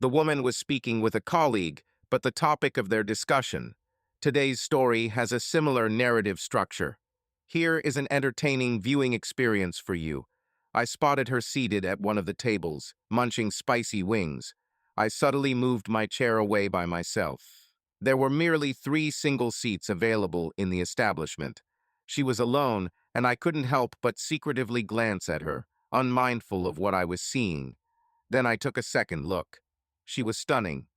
The woman was speaking with a colleague, but the topic of their discussion. Today's story has a similar narrative structure. Here is an entertaining viewing experience for you. I spotted her seated at one of the tables, munching spicy wings. I subtly moved my chair away by myself. There were merely 3 single seats available in the establishment. She was alone, and I couldn't help but secretively glance at her, unmindful of what I was seeing. Then I took a second look. She was stunning.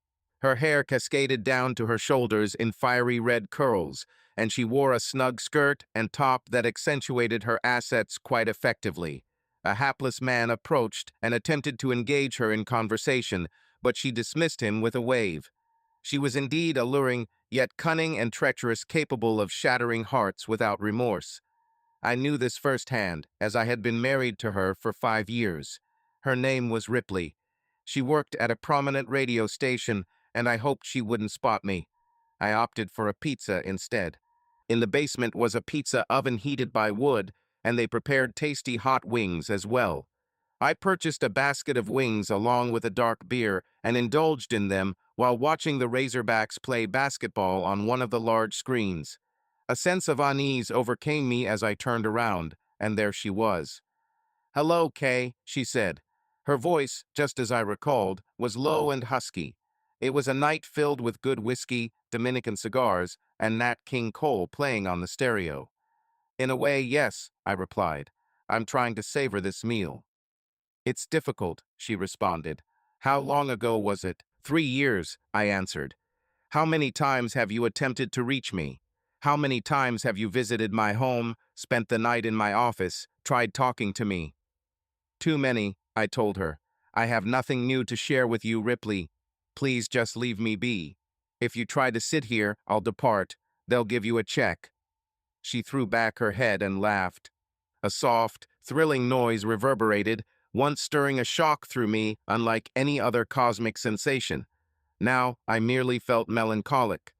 Her hair cascaded down to her shoulders in fiery red curls, and she wore a snug skirt and top that accentuated her assets quite effectively. A hapless man approached and attempted to engage her in conversation, but she dismissed him with a wave. She was indeed alluring, yet cunning and treacherous, capable of shattering hearts without remorse. I knew this firsthand, as I had been married to her for 5 years. Her name was Ripley. She worked at a prominent radio station, and I hoped she wouldn't spot me. I opted for a pizza instead. In the basement was a pizza oven heated by wood, and they prepared tasty hot wings as well. I purchased a basket of wings along with a dark beer and indulged in them while watching the Razorbacks play basketball on one of the large screens. A sense of unease overcame me as I turned around, and there she was. "Hello, Kay," she said. Her voice, just as I recalled, was low and husky. It was a night filled with good whiskey, Dominican cigars, and Nat King Cole playing on the stereo. "In a way, yes," I replied. "I'm trying to savor this meal." "It's difficult," she responded. "How long ago was it?" "3 years," I answered. "How many times have you attempted to reach me? How many times have you visited my home, spent the night in my office, tried talking to me?" "Too many," I told her. "I have nothing new to share with you, Ripley. Please just leave me be. If you try to sit here, I'll depart. They'll give you a check." She threw back her head and laughed. A soft, thrilling noise reverberated, once stirring a shock through me unlike any other cosmic sensation. Now I merely felt melancholic.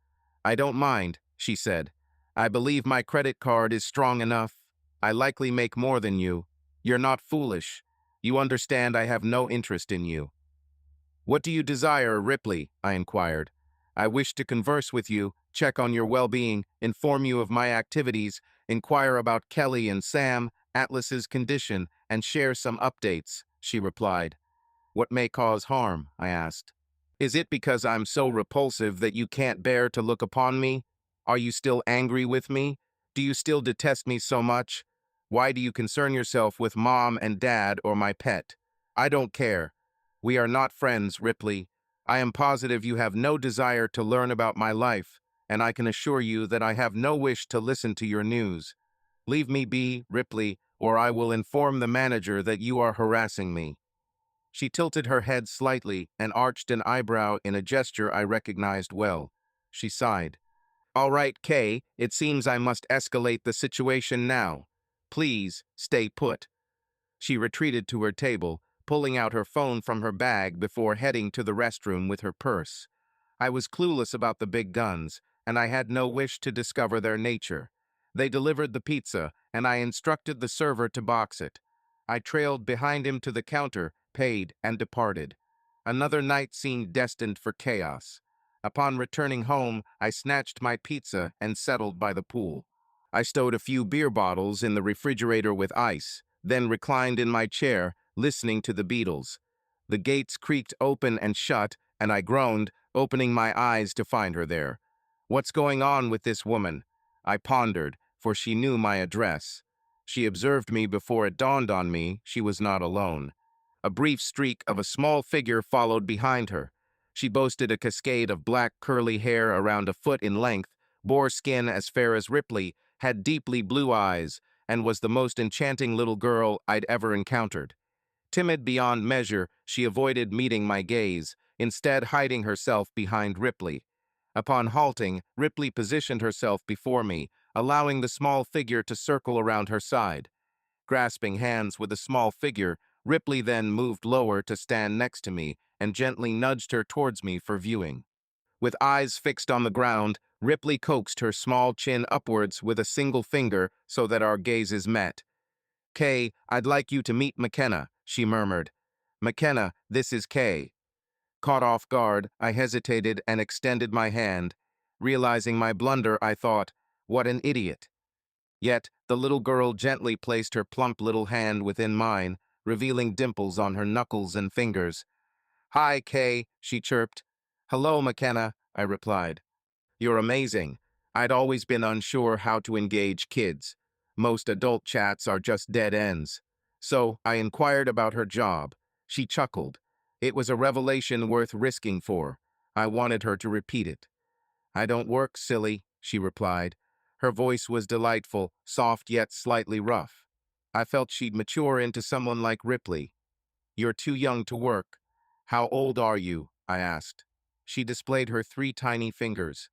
"I don't mind," she said. "I believe my credit card is strong enough. I likely make more than you. You're not foolish. You understand I have no interest in you." "What do you desire, Ripley?" I inquired. "I wish to converse with you, check on your well-being, inform you of my activities, inquire about Kelly and Sam, Atlas's condition, and share some updates," she replied. "What may cause harm?" I asked. "Is it because I'm so repulsive that you can't bear to look upon me? Are you still angry with me? Do you still detest me so much? Why do you concern yourself with Mom and Dad or my pet? I don't care. We are not friends, Ripley. I am positive you have no desire to learn about my life, and I can assure you that I have no wish to listen to your news. Leave me be, Ripley, or I will inform the manager that you are harassing me." She tilted her head slightly and arched an eyebrow in a gesture I recognized well. She sighed. "All right, Kay, it seems I must escalate the situation now. Please, stay put." She retreated to her table, pulling out her phone from her bag before heading to the restroom with her purse. I was clueless about the big guns, and I had no wish to discover their nature. They delivered the pizza, and I instructed the server to box it. I trailed behind him to the counter, paid, and departed. Another night seemed destined for chaos. Upon returning home, I snatched my pizza and settled by the pool. I stowed a few beer bottles in the refrigerator with ice, then reclined in my chair, listening to the Beatles. The gates creaked open and shut, and I groaned, opening my eyes to find her there. What's going on with this woman? I pondered, for she knew my address. She observed me before it dawned on me she was not alone. A brief streak of a small figure followed behind her. She boasted a cascade of black curly hair around a foot in length, bore skin as fair as Ripley, had deeply blue eyes, and was the most enchanting little girl I'd ever encountered. Timid beyond measure, she avoided meeting my gaze, instead hiding herself behind Ripley. Upon halting, Ripley positioned herself before me, allowing the small figure to circle around her side. Grasping hands with the small figure, Ripley then moved lower to stand next to me and gently nudged her towards me for viewing. With eyes fixed on the ground, Ripley coaxed her small chin upwards with a single finger so that our gazes met. "Kay, I'd like you to meet McKenna," she murmured. "McKenna, this is Kay." Caught off guard, I hesitated and extended my hand. Realizing my blunder, I thought, what an idiot. Yet, the little girl gently placed her plump little hand within mine, revealing dimples on her knuckles and fingers. "Hi, Kay," she chirped. "Hello, McKenna," I replied. "You're amazing. I'd always been unsure how to engage kids. Most adult chats are just dead ends." So I inquired about her job. She chuckled. It was a revelation worth risking for. I wanted her to repeat it. "I don't work, silly," she replied. Her voice was delightful, soft yet slightly rough. I felt she'd mature into someone like Ripley. "You're too young to work." "How old are you?" I asked. She displayed her 3 tiny fingers.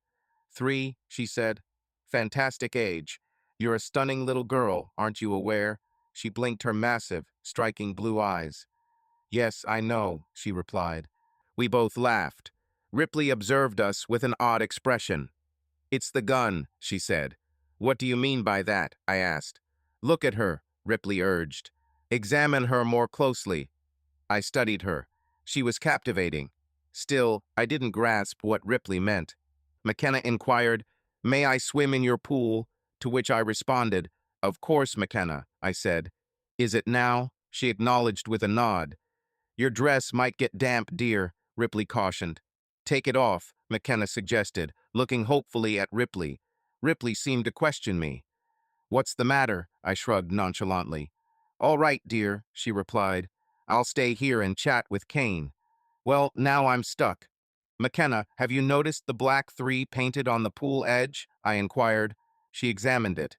"3," she said. "Fantastic age. You're a stunning little girl, aren't you aware?" She blinked her massive, striking blue eyes. "Yes, I know," she replied. We both laughed. Ripley observed us with an odd expression. "It's the gun," she said. "What do you mean by that?" I asked. "Look at her," Ripley urged. "Examine her more closely." I studied her. She was captivating. Still, I didn't grasp what Ripley meant. McKenna inquired, "May I swim in your pool?" To which I responded, "Of course, McKenna," I said. "Is it now?" She acknowledged with a nod. "Your dress might get damp, dear," Ripley cautioned. "Take it off," McKenna suggested, looking hopefully at Ripley. Ripley seemed to question me. "What's the matter?" I shrugged nonchalantly. "All right, dear," she replied. "I'll stay here and chat with Kane." "Well, now I'm stuck." "McKenna, have you noticed the black 3 painted on the pool edge?" I inquired. She examined it.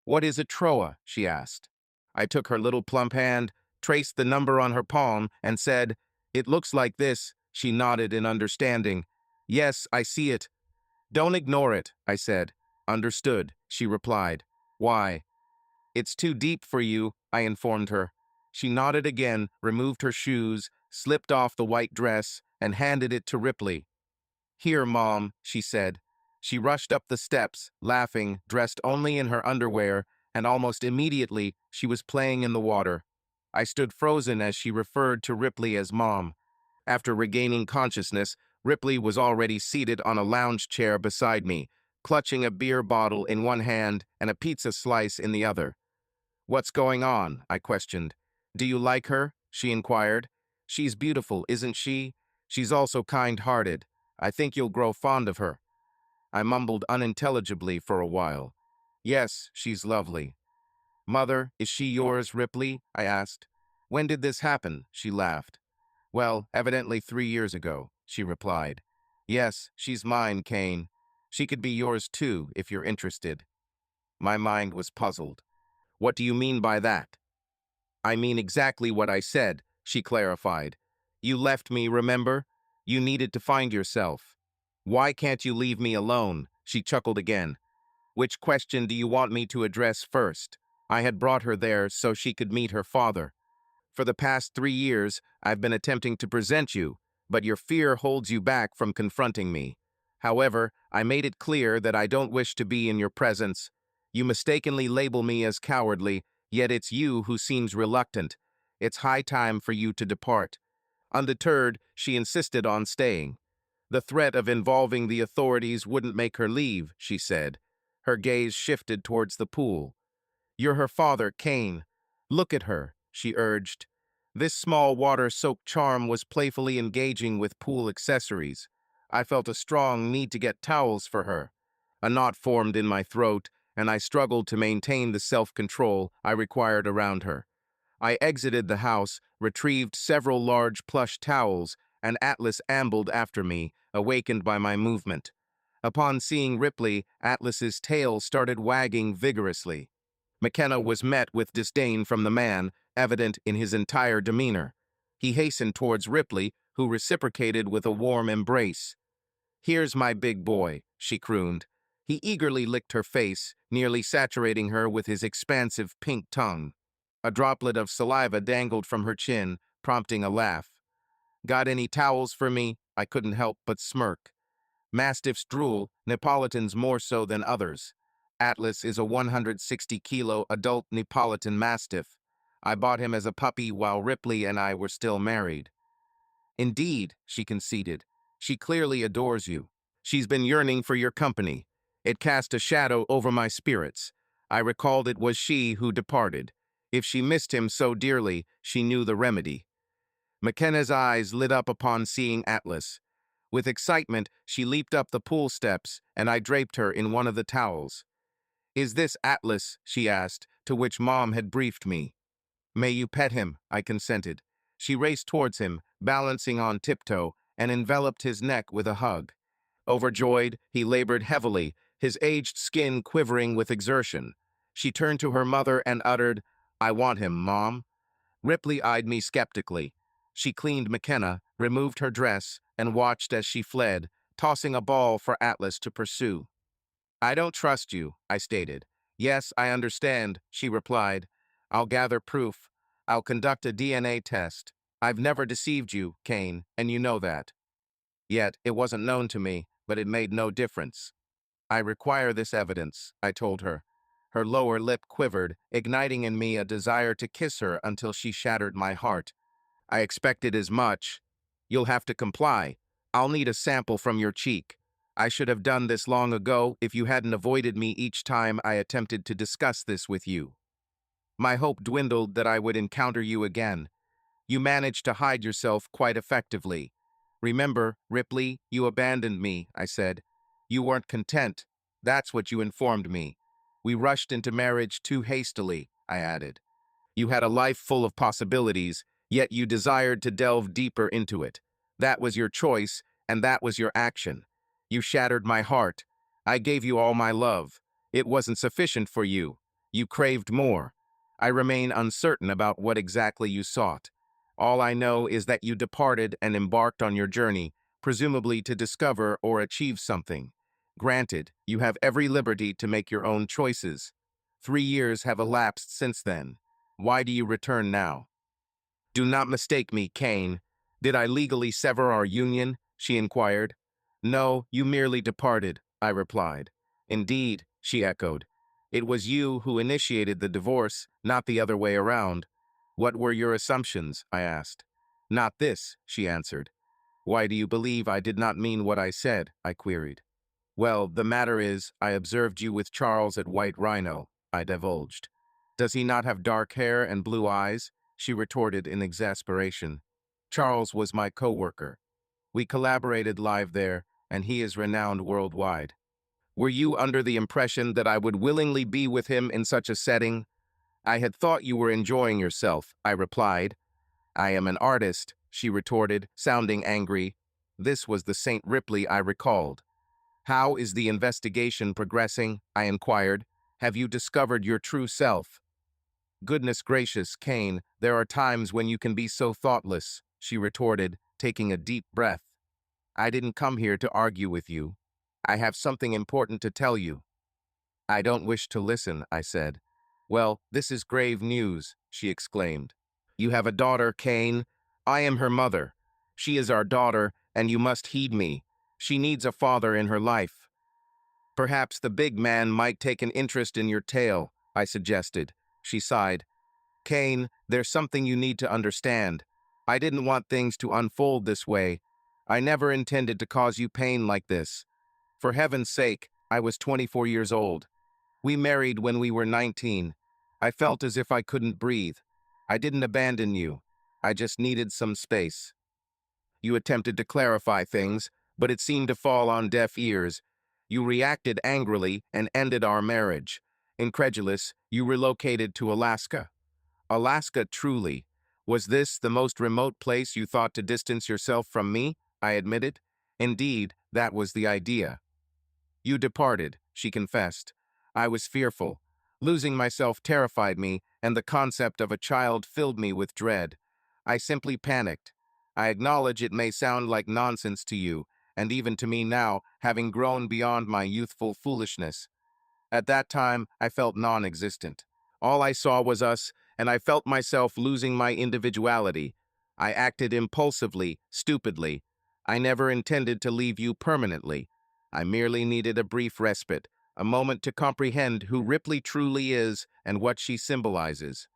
"What is a Troa?" she asked. I took her little plump hand, traced the number on her palm, and said, "It looks like this." She nodded in understanding. "Yes, I see it." "Don't ignore it," I said. "Understood," she replied. "Why?" "It's too deep for you," I informed her. She nodded again, removed her shoes, slipped off the white dress, and handed it to Ripley. "Here, Mom," she said. She rushed up the steps, laughing, dressed only in her underwear, and almost immediately she was playing in the water. I stood frozen as she referred to Ripley as Mom. After regaining consciousness, Ripley was already seated on a lounge chair beside me, clutching a beer bottle in one hand and a pizza slice in the other. "What's going on?" I questioned. "Do you like her?" she inquired. "She's beautiful, isn't she? She's also kind-hearted. I think you'll grow fond of her." I mumbled unintelligibly for a while. "Yes, she's lovely." "Mother, is she yours, Ripley?" I asked. "When did this happen?" She laughed. "Well, evidently 3 years ago," she replied. "Yes, she's mine, Kane. She could be yours too, if you're interested." My mind was puzzled. "What do you mean by that?" "I mean exactly what I said," she clarified. "You left me, remember? You needed to find yourself. Why can't you leave me alone?" She chuckled again. "Which question do you want me to address first?" I had brought her there so she could meet her father. "For the past 3 years, I've been attempting to present you, but your fear holds you back from confronting me. However, I made it clear that I don't wish to be in your presence. You mistakenly label me as cowardly, yet it's you who seems reluctant. It's high time for you to depart." Undeterred, she insisted on staying. "The threat of involving the authorities wouldn't make her leave," she said. Her gaze shifted towards the pool. "You're her father, Kane. Look at her," she urged. This small water-soaked charm was playfully engaging with pool accessories. I felt a strong need to get towels for her. A knot formed in my throat, and I struggled to maintain the self-control I required around her. I exited the house, retrieved several large plush towels, and Atlas ambled after me, awakened by my movement. Upon seeing Ripley, Atlas's tail started wagging vigorously. McKenna was met with disdain from the man, evident in his entire demeanor. He hastened towards Ripley, who reciprocated with a warm embrace. "Here's my big boy," she crooned. He eagerly licked her face, nearly saturating her with his expansive pink tongue. A droplet of saliva dangled from her chin, prompting a laugh. "Got any towels for me?" I couldn't help but smirk. Mastiffs drool, Neapolitans more so than others. Atlas is a 160-kilo adult Neapolitan Mastiff. I bought him as a puppy while Ripley and I were still married. Indeed, she conceded. She clearly adores you. She's been yearning for your company. It cast a shadow over my spirits. I recalled it was she who departed. If she missed him so dearly, she knew the remedy. McKenna's eyes lit up upon seeing Atlas. With excitement, she leaped up the pool steps, and I draped her in one of the towels. "Is this Atlas?" she asked, to which Mom had briefed me. "May you pet him," I consented. She raced towards him, balancing on tiptoe, and enveloped his neck with a hug. Overjoyed, he labored heavily, his aged skin quivering with exertion. She turned to her mother and uttered, "I want him, Mom." Ripley eyed me skeptically. She cleaned McKenna, removed her dress, and watched as she fled, tossing a ball for Atlas to pursue. "I don't trust you," I stated. "Yes, I understand," she replied. "I'll gather proof. I'll conduct a DNA test. I've never deceived you, Kane, and you know that. Yet, it wasn't known to me, but it made no difference. I require this evidence," I told her. Her lower lip quivered, igniting in me a desire to kiss her until she shattered my heart. "I expected as much. You'll have to comply. I'll need a sample from your cheek. I should have done this long ago if you hadn't avoided me each time I attempted to discuss this with you. My hope dwindled that I would encounter you again. You managed to hide yourself quite effectively. Remember, Ripley, you abandoned me," I said. "You weren't content. That's what you informed me. We rushed into marriage too hastily," I added. "You had a life full of possibilities, yet you desired to delve deeper into it. That was your choice, and that was your action. You shattered my heart. I gave you all my love. It wasn't sufficient for you. You craved more. I remain uncertain about what exactly you sought. All I know is that you departed and embarked on your journey, presumably to discover or achieve something. Granted, you have every liberty to make your own choices. 3 years have elapsed since then. Why do you return now?" "Do not mistake me, Kane. Did I legally sever our union?" she inquired. "No, you merely departed," I replied. "Indeed," she echoed. "It was you who initiated the divorce, not the other way around." "What were your assumptions?" I asked. "Not this," she answered. "Why do you believe I did not mean what I said?" I queried. "Well, the matter is, I observed you with Charles at White Rhino," I divulged. "Does he not have dark hair and blue eyes?" she retorted in exasperation. "Charles was my co-worker. We collaborated live there, and he is renowned worldwide." "Were you under the impression that I would willingly be with him in such a setting?" "I had thought you were enjoying yourself," I replied. "I am an artist," she retorted, sounding angry. This was the St. Ripley I recalled. "How is the investigation progressing?" I inquired. "Have you discovered your true self?" "Goodness gracious, Kane, there are times when you can be so thoughtless," she retorted, taking a deep breath. "I didn't come here to argue with you. I have something important to tell you." "I don't wish to listen," I said. "Well, this is grave news," she exclaimed. "You have a daughter, Kane. I am her mother. She is our daughter, and you must heed me. She needs a father in her life." "Perhaps the big man might take an interest in your tale," I suggested. She sighed. "Kane, there's something you need to understand. I didn't want things to unfold this way. I never intended to cause you pain like this. For heaven's sake, I was 24 years old. We married when we were 19. I felt as if I couldn't breathe. I didn't abandon you. I just needed some space." You attempted to clarify things, but it seemed to fall on deaf ears. You reacted angrily and ended our marriage. Incredulous, you relocated to Alaska. Alaska, truly. Was this the most remote place you thought to distance yourself from me? I admitted. Indeed, that was the idea. "You departed," she confessed. "I was fearful. Losing myself terrified me, and the concept of a child filled me with dread. I simply panicked. I acknowledge it may sound like nonsense to you, and even to me now, having grown beyond my youthful foolishness. At that time, I felt non-existent. All I saw was us, and I felt myself losing my individuality. I acted impulsively, stupidly. I never intended to leave you permanently. I merely needed a brief respite, a moment to comprehend who Ripley truly is and what she symbolizes.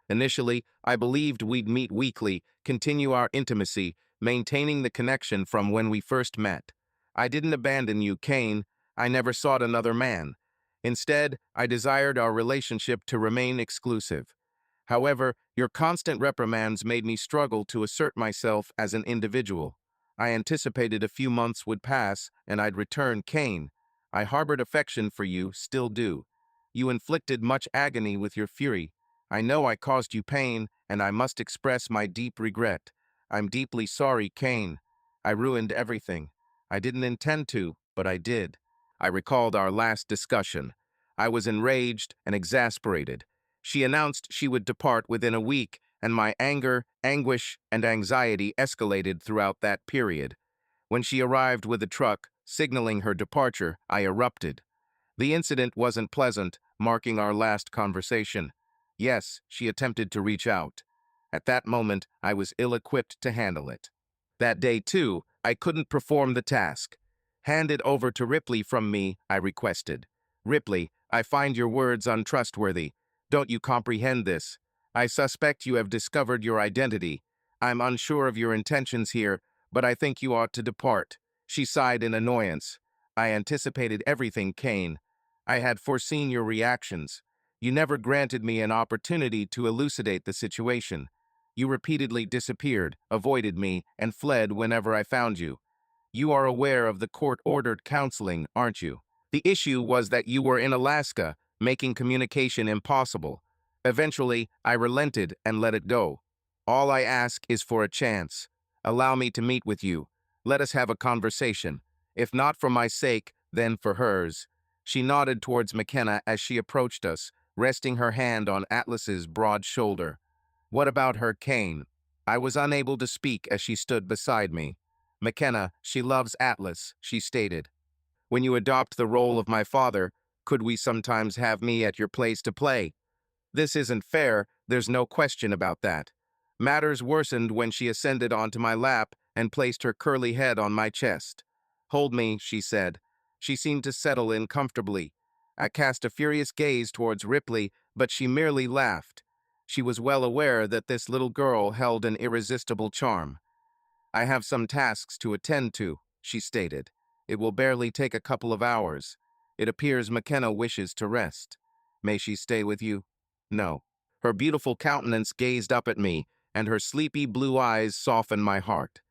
Initially, I believed we'd meet weekly, continue our intimacy, maintaining the connection from when we first met. I didn't abandon you, Kane. I never sought another man. Instead, I desired our relationship to remain exclusive. However, your constant reprimands made me struggle to assert myself as an individual. I anticipated a few months would pass and I'd return, Kane. I harbored affection for you, still do. You inflicted much agony with your fury. I know I caused you pain, and I must express my deep regret. I'm deeply sorry, Kane. I ruined everything. I didn't intend to, but I did. I recalled our last discussion. I was enraged and exasperated. She announced she would depart within a week, and my anger, anguish, and anxiety escalated throughout that period. When she arrived with the truck, signaling her departure, I erupted. The incident wasn't pleasant, marking our last conversation. Yes, she attempted to reach out. At that moment, I was ill-equipped to handle it. That day, too, I couldn't perform the task. Hand it over to Ripley from me, I requested. Ripley, I find your words untrustworthy. Don't you comprehend this? I suspect you have discovered your identity. I'm unsure of your intentions here, but I think you ought to depart. She sighed in annoyance. I anticipated everything, Kane. I had foreseen your reactions. You never granted me an opportunity to elucidate the situation. You repeatedly disappeared, avoided me, and fled whenever I found you. You are aware of the court-ordered counseling, aren't you? The issue was that you were in Alaska, making communication impossible. Eventually, I relented and let it go. All I ask is for a chance. Allow me to meet with you. Let us have a conversation. If not for my sake, then for hers. She nodded towards McKenna as she approached us, resting her hand on Atlas's broad shoulder. What about her, Kane? I was unable to speak as she stood beside me. McKenna, she loves Atlas, she stated. When you adopt the role of my father, could we sometimes have me at your place to play? This isn't fair, there's no question about that. Matters worsened when she ascended onto my lap and placed her curly head on my chest. Hold me, she said. She seemed to settle in comfortably. I cast a furious gaze towards Ripley, but she merely laughed. She was well aware that this little girl held an irresistible charm. I have some tasks to attend to, she stated. It will barely take a couple of hours. It appears McKenna wishes to rest. May she stay with you? No. Her beautiful countenance gazed up at me, and her sleepy blue eyes softened my heart.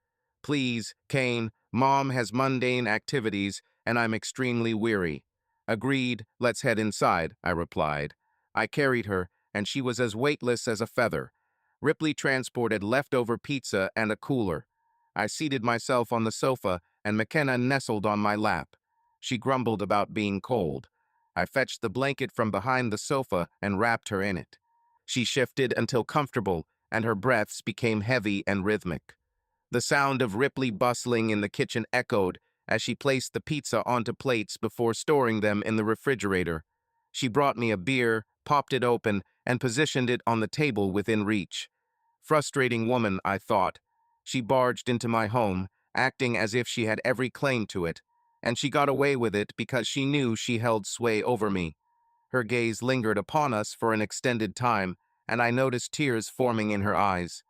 Please, Kane, Mom has mundane activities, and I'm extremely weary. Agreed, let's head inside, I replied. I carried her, and she was as weightless as a feather. Ripley transported leftover pizza and a cooler. I seated myself on the sofa, and McKenna nestled on my lap. She grumbled about being cold. I fetched the blanket from behind the sofa and wrapped her in it. She shifted until comfortable, and her breaths became heavy and rhythmic. The sound of Ripley bustling in the kitchen echoed as she placed the pizza onto plates before storing them in the refrigerator. She brought me a beer, popped it open, and positioned it on the table within reach. Frustrating woman, I thought. She barged into my home, acting as if she had every claim to it, and she got away with it because she knew she held sway over me. Her gaze lingered upon us for an extended time, and I noticed tears forming in her eyes.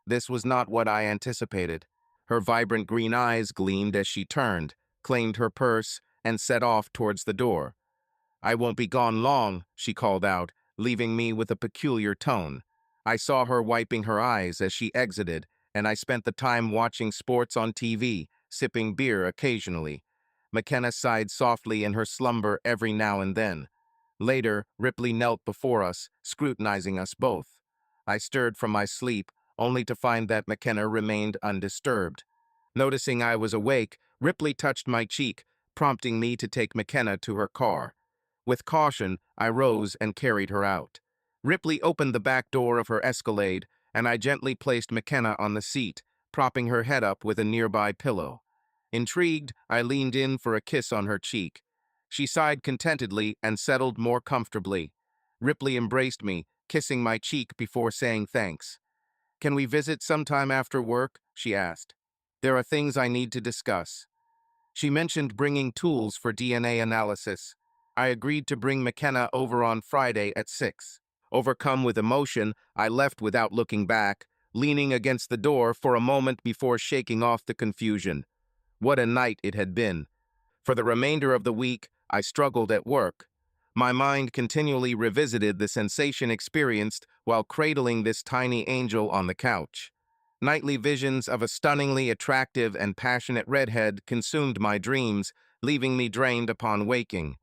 This was not what I anticipated. Her vibrant green eyes gleamed as she turned, claimed her purse, and set off towards the door. I won't be gone long, she called out, leaving me with a peculiar tone. I saw her wiping her eyes as she exited, and I spent the time watching sports on TV, sipping beer occasionally. McKenna sighed softly in her slumber every now and then. Later, Ripley knelt before us, scrutinizing us both. I stirred from my sleep, only to find that McKenna remained undisturbed. Noticing I was awake, Ripley touched my cheek, prompting me to take McKenna to her car. With caution, I rose and carried her out. Ripley opened the back door of her Escalade, and I gently placed McKenna on the seat, propping her head up with a nearby pillow. Intrigued, I leaned in for a kiss on her cheek. She sighed contentedly and settled more comfortably. Ripley embraced me, kissing my cheek before saying thanks. Can we visit sometime after work? She asked. There are things I need to discuss. She mentioned bringing tools for DNA analysis. I agreed to bring McKenna over on Friday at 6. Overcome with emotion, I left without looking back, leaning against the door for a moment before shaking off the confusion. What a night it had been. For the remainder of the week, I struggled at work. My mind continually revisited the sensation experienced while cradling this tiny angel on the couch. Nightly visions of a stunningly attractive and passionate redhead consumed my dreams, leaving me drained upon waking.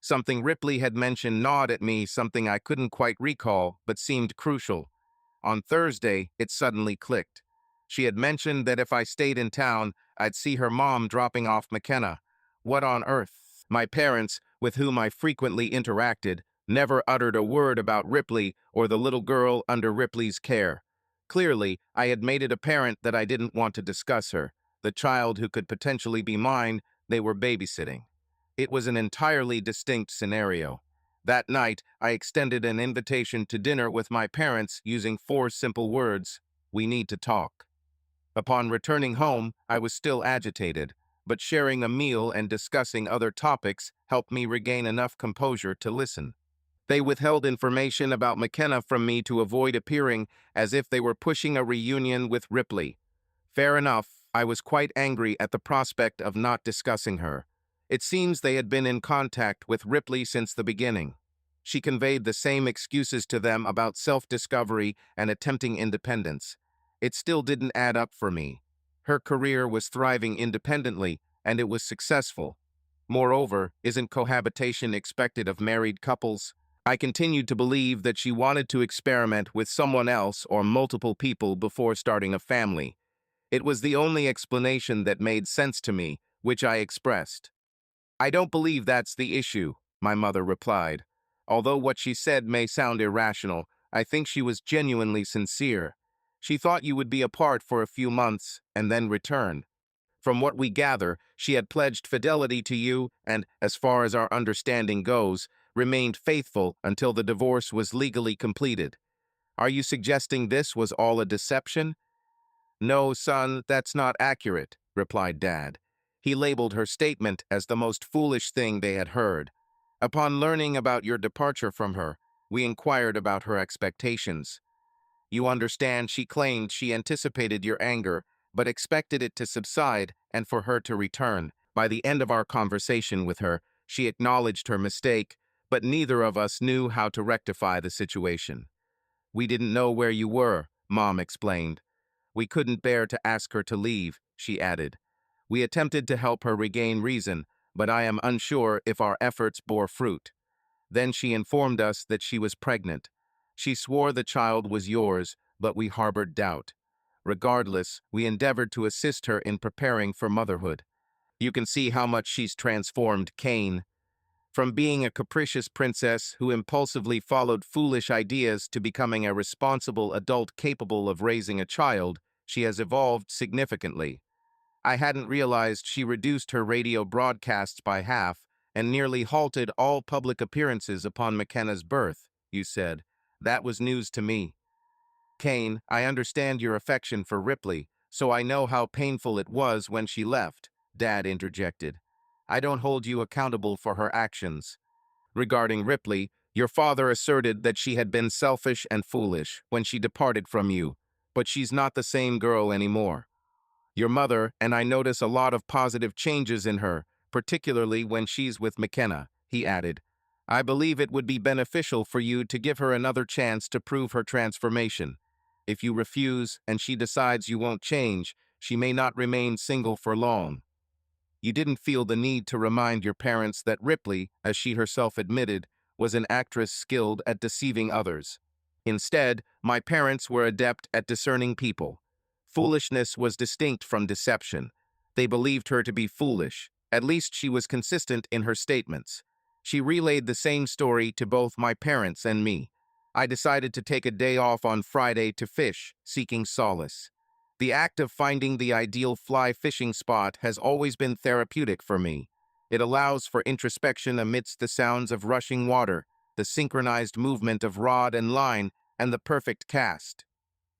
Something Ripley had mentioned gnawed at me, something I couldn't quite recall, but seemed crucial. On Thursday, it suddenly clicked. She had mentioned that if I stayed in town, I'd see her mom dropping off McKenna. What on earth? My parents, with whom I frequently interacted, never uttered a word about Ripley or the little girl under Ripley's care. Clearly, I had made it apparent that I didn't want to discuss her, the child who could potentially be mine they were babysitting. It was an entirely distinct scenario. That night, I extended an invitation to dinner with my parents using 4 simple words: "We need to talk." Upon returning home, I was still agitated, but sharing a meal and discussing other topics helped me regain enough composure to listen. They withheld information about McKenna from me to avoid appearing as if they were pushing a reunion with Ripley. Fair enough, I was quite angry at the prospect of not discussing her. It seems they had been in contact with Ripley since the beginning. She conveyed the same excuses to them about self-discovery and attempting independence. It still didn't add up for me. Her career was thriving independently, and it was successful. Moreover, isn't cohabitation expected of married couples? I continued to believe that she wanted to experiment with someone else or multiple people before starting a family. It was the only explanation that made sense to me, which I expressed. "I don't believe that's the issue," my mother replied. Although what she said may sound irrational, I think she was genuinely sincere. She thought you would be apart for a few months and then return. From what we gather, she had pledged fidelity to you and, as far as our understanding goes, remained faithful until the divorce was legally completed. Are you suggesting this was all a deception? "No, son, that's not accurate," replied Dad. He labeled her statement as the most foolish thing they had heard. "Upon learning about your departure from her, we inquired about her expectations. You understand, she claimed she anticipated your anger, but expected it to subside and for her to return. By the end of our conversation with her, she acknowledged her mistake, but neither of us knew how to rectify the situation. We didn't know where you were," Mom explained. "We couldn't bear to ask her to leave," she added. "We attempted to help her regain reason, but I am unsure if our efforts bore fruit." Then she informed us that she was pregnant. She swore the child was yours, but we harbored doubt. Regardless, we endeavored to assist her in preparing for motherhood. You can see how much she's transformed Kane. From being a capricious princess who impulsively followed foolish ideas to becoming a responsible adult capable of raising a child, she has evolved significantly. I hadn't realized she reduced her radio broadcasts by half and nearly halted all public appearances upon McKenna's birth, you said. That was news to me. Kane, I understand your affection for Ripley, so I know how painful it was when she left, Dad interjected. I don't hold you accountable for her actions. Regarding Ripley, your father asserted that she had been selfish and foolish when she departed from you, but she's not the same girl anymore. Your mother and I notice a lot of positive changes in her, particularly when she's with McKenna, he added. I believe it would be beneficial for you to give her another chance to prove her transformation. If you refuse and she decides you won't change, she may not remain single for long. You didn't feel the need to remind your parents that Ripley, as she herself admitted, was an actress skilled at deceiving others. Instead, my parents were adept at discerning people. Foolishness was distinct from deception. They believed her to be foolish. At least she was consistent in her statements. She relayed the same story to both my parents and me. I decided to take a day off on Friday to fish, seeking solace. The act of finding the ideal fly fishing spot has always been therapeutic for me. It allows for introspection amidst the sounds of rushing water, the synchronized movement of rod and line, and the perfect cast.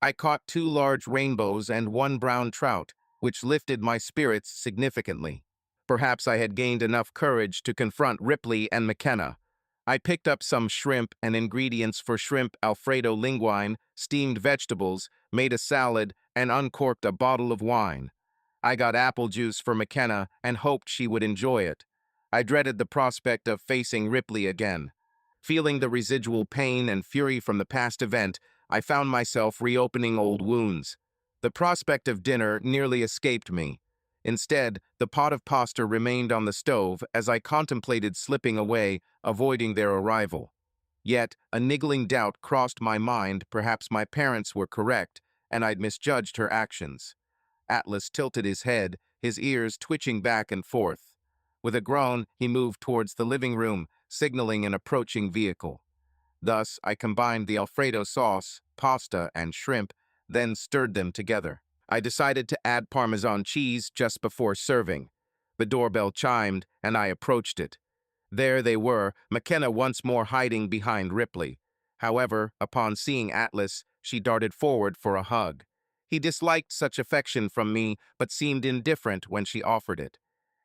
I caught 2 large rainbows and 1 brown trout, which lifted my spirits significantly. Perhaps I had gained enough courage to confront Ripley and McKenna. I picked up some shrimp and ingredients for shrimp Alfredo linguine, steamed vegetables, made a salad, and uncorked a bottle of wine. I got apple juice for McKenna and hoped she would enjoy it. I dreaded the prospect of facing Ripley again. Feeling the residual pain and fury from the past event, I found myself reopening old wounds. The prospect of dinner nearly escaped me. Instead, the pot of pasta remained on the stove as I contemplated slipping away, avoiding their arrival. Yet, a niggling doubt crossed my mind perhaps my parents were correct, and I'd misjudged her actions. Atlas tilted his head, his ears twitching back and forth. With a groan, he moved towards the living room, signaling an approaching vehicle. Thus, I combined the Alfredo sauce, pasta, and shrimp, then stirred them together. I decided to add Parmesan cheese just before serving. The doorbell chimed, and I approached it. There they were, McKenna once more hiding behind Ripley. However, upon seeing Atlas, she darted forward for a hug. He disliked such affection from me, but seemed indifferent when she offered it.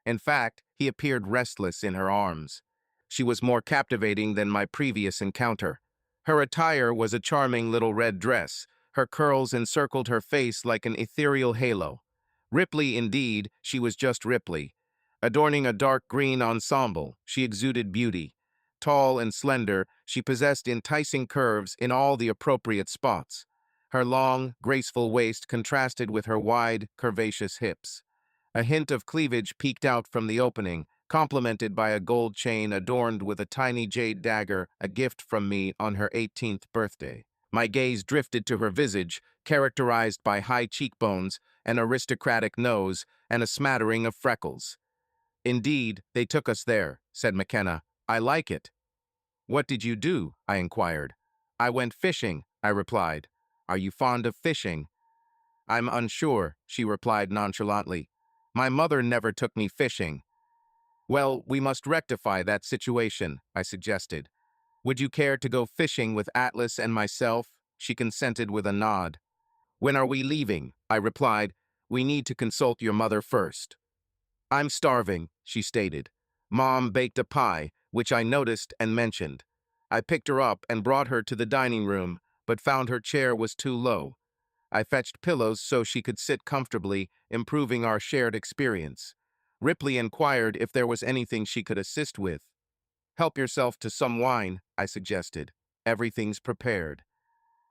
In fact, he appeared restless in her arms. She was more captivating than my previous encounter. Her attire was a charming little red dress. Her curls encircled her face like an ethereal halo. Ripley indeed, she was just Ripley. Adorning a dark green ensemble, she exuded beauty. Tall and slender, she possessed enticing curves in all the appropriate spots. Her long, graceful waist contrasted with her wide, curvaceous hips. A hint of cleavage peeked out from the opening, complemented by a gold chain adorned with a tiny jade dagger, a gift from me on her 18th birthday. My gaze drifted to her visage, characterized by high cheekbones, an aristocratic nose, and a smattering of freckles. "Indeed, they took us there," said McKenna. "I like it." "What did you do?" I inquired. "I went fishing," I replied. "Are you fond of fishing?" "I'm unsure," she replied nonchalantly. "My mother never took me fishing." "Well, we must rectify that situation," I suggested. "Would you care to go fishing with Atlas and myself?" She consented with a nod. "When are we leaving?" I replied. "We need to consult your mother first." "I'm starving," she stated. "Mom baked a pie, which I noticed and mentioned. I picked her up and brought her to the dining room, but found her chair was too low. I fetched pillows so she could sit comfortably, improving our shared experience. Ripley inquired if there was anything she could assist with. "Help yourself to some wine," I suggested. "Everything's prepared."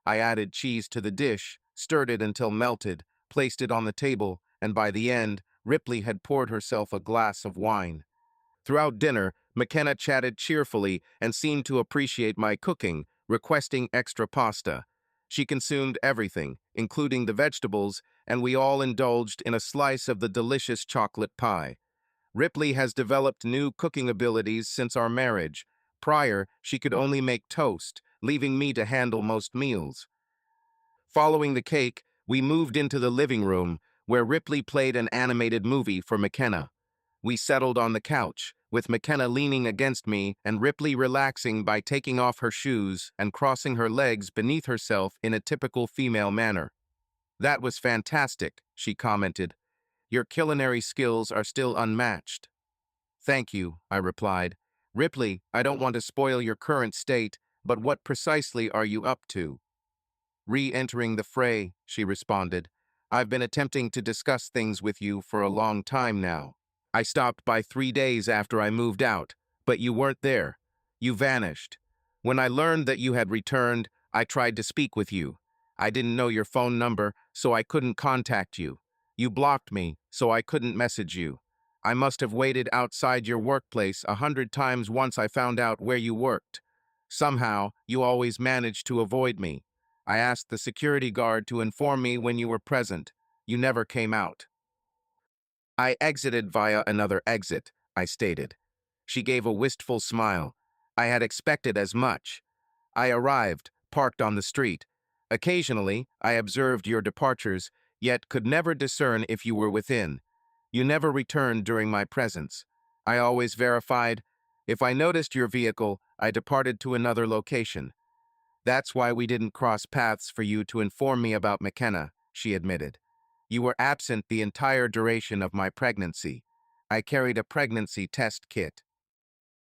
I added cheese to the dish, stirred it until melted, placed it on the table, and by the end, Ripley had poured herself a glass of wine. Throughout dinner, McKenna chatted cheerfully and seemed to appreciate my cooking, requesting extra pasta. She consumed everything, including the vegetables, and we all indulged in a slice of the delicious chocolate pie. Ripley has developed new cooking abilities since our marriage. Prior, she could only make toast, leaving me to handle most meals. Following the cake, we moved into the living room, where Ripley played an animated movie for McKenna. We settled on the couch, with McKenna leaning against me and Ripley relaxing by taking off her shoes and crossing her legs beneath herself in a typical female manner. "That was fantastic," she commented. "Your culinary skills are still unmatched." "Thank you," I replied. "Ripley, I don't want to spoil your current state, but what precisely are you up to?" "Re-entering the fray," she responded. "I've been attempting to discuss things with you for a long time now. I stopped by 3 days after I moved out, but you weren't there. You vanished. When I learned that you had returned, I tried to speak with you. I didn't know your phone number, so I couldn't contact you. You blocked me, so I couldn't message you. I must have waited outside your workplace 100 times once I found out where you worked. Somehow, you always managed to avoid me. I asked the security guard to inform me when you were present. You never came out." "I exited via another exit," I stated. She gave a wistful smile. "I had expected as much. I arrived, parked on the street. Occasionally, I observed your departures, yet could never discern if you were within. You never returned during my presence. I always verified. If I noticed your vehicle, I departed to another location. That's why we didn't cross paths for you to inform me about McKenna," she admitted. "You were absent the entire duration of my pregnancy. I carried a pregnancy test kit."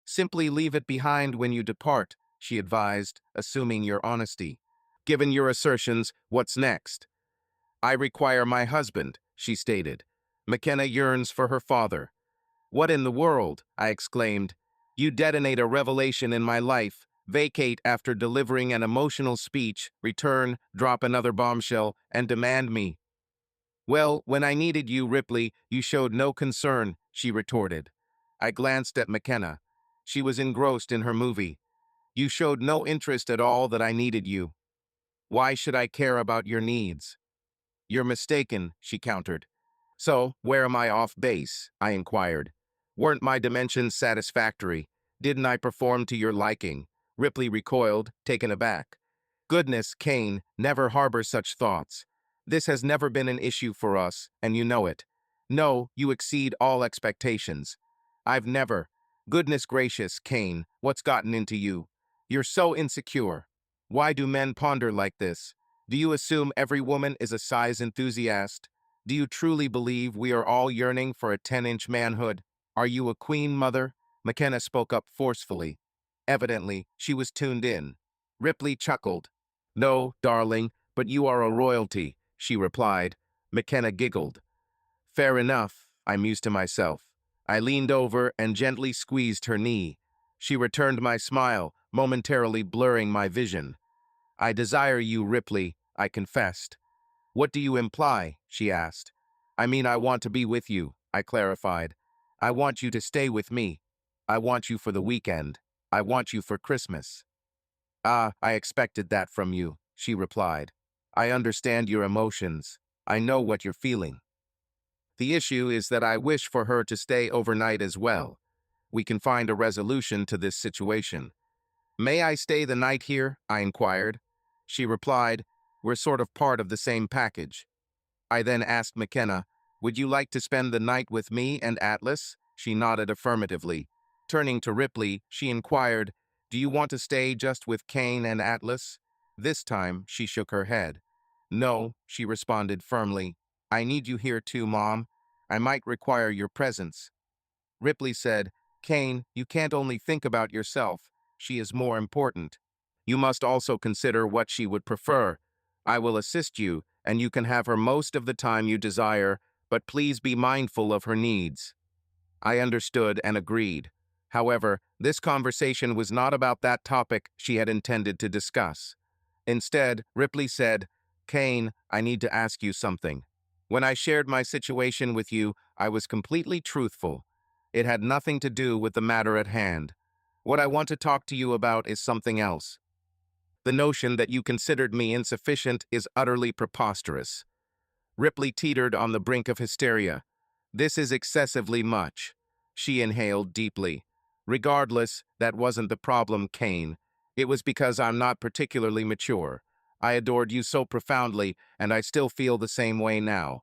Simply leave it behind when you depart, she advised, assuming your honesty. Given your assertions, what's next? I require my husband, she stated. McKenna yearns for her father. What in the world? I exclaimed. You detonate a revelation in my life, vacate after delivering an emotional speech, return, drop another bombshell, and demand me. Well, when I needed you, Ripley, you showed no concern, she retorted. I glanced at McKenna. She was engrossed in her movie. You showed no interest at all that I needed you. Why should I care about your needs? You're mistaken, she countered. So, where am I off base? I inquired. Weren't my dimensions satisfactory? Didn't I perform to your liking? Ripley recoiled, taken aback. Goodness, Kane, never harbor such thoughts. This has never been an issue for us, and you know it. No, you exceed all expectations. I've never. Goodness gracious, Kane, what's gotten into you? You're so insecure. Why do men ponder like this? Do you assume every woman is a size enthusiast? Do you truly believe we are all yearning for a 10-inch manhood? Are you a queen, mother? McKenna spoke up forcefully. Evidently, she was tuned in. Ripley chuckled. No, darling, but you are a royalty, she replied. McKenna giggled. Fair enough, I mused to myself. I leaned over and gently squeezed her knee. She returned my smile, momentarily blurring my vision. I desire you, Ripley, I confessed. What do you imply? She asked. I mean, I want to be with you, I clarified. I want you to stay with me. I want you for the weekend. I want you for Christmas. Ah, I expected that from you, she replied. I understand your emotions. I know what you're feeling. The issue is that I wish for her to stay overnight as well. We can find a resolution to this situation. May I stay the night here? I inquired. She replied, we're sort of part of the same package. I then asked McKenna, would you like to spend the night with me and Atlas? She nodded affirmatively. Turning to Ripley, she inquired, do you want to stay just with Kane and Atlas? This time, she shook her head. No, she responded firmly. I need you here too, Mom. I might require your presence. Ripley said, Kane, you can't only think about yourself. She is more important. You must also consider what she would prefer. I will assist you, and you can have her most of the time you desire, but please be mindful of her needs. I understood and agreed. However, this conversation was not about that topic she had intended to discuss. Instead, Ripley said, Kane, I need to ask you something. When I shared my situation with you, I was completely truthful. It had nothing to do with the matter at hand. What I want to talk to you about is something else. The notion that you considered me insufficient is utterly preposterous. Ripley teetered on the brink of hysteria. This is excessively much. She inhaled deeply. Regardless, that wasn't the problem, Kane. It was because I'm not particularly mature. I adored you so profoundly, and I still feel the same way now.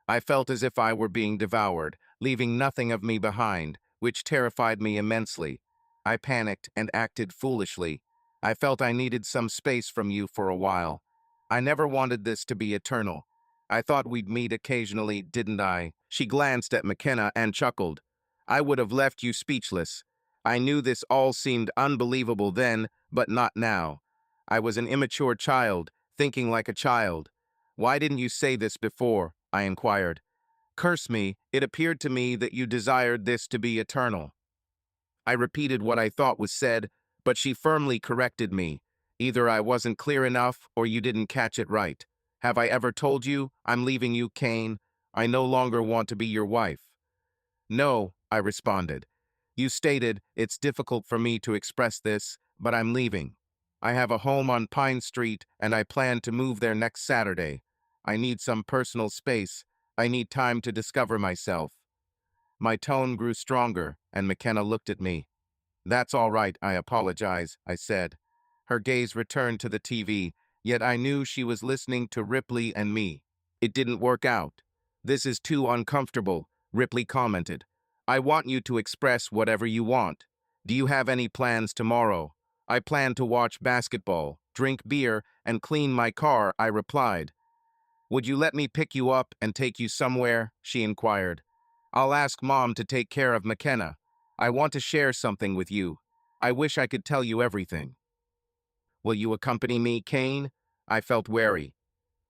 I felt as if I were being devoured, leaving nothing of me behind, which terrified me immensely. I panicked and acted foolishly. I felt I needed some space from you for a while. I never wanted this to be eternal. I thought we'd meet occasionally, didn't I? She glanced at McKenna and chuckled. I would have left you speechless. I knew this all seemed unbelievable then, but not now. I was an immature child, thinking like a child. Why didn't you say this before? I inquired. Curse me, it appeared to me that you desired this to be eternal. I repeated what I thought was said, but she firmly corrected me. Either I wasn't clear enough or you didn't catch it right. Have I ever told you I'm leaving you, Kane? I no longer want to be your wife. No, I responded. You stated it's difficult for me to express this, but I'm leaving. I have a home on Pine Street and I plan to move there next Saturday. I need some personal space. I need time to discover myself. My tone grew stronger and McKenna looked at me. That's all right, I apologize, I said. Her gaze returned to the TV, yet I knew she was listening to Ripley and me. It didn't work out. This is too uncomfortable, Ripley commented. I want you to express whatever you want. Do you have any plans tomorrow? I plan to watch basketball, drink beer, and clean my car, I replied. Would you let me pick you up and take you somewhere? She inquired. I'll ask Mom to take care of McKenna. I want to share something with you. I wish I could tell you everything. Will you accompany me, Kane? I felt wary.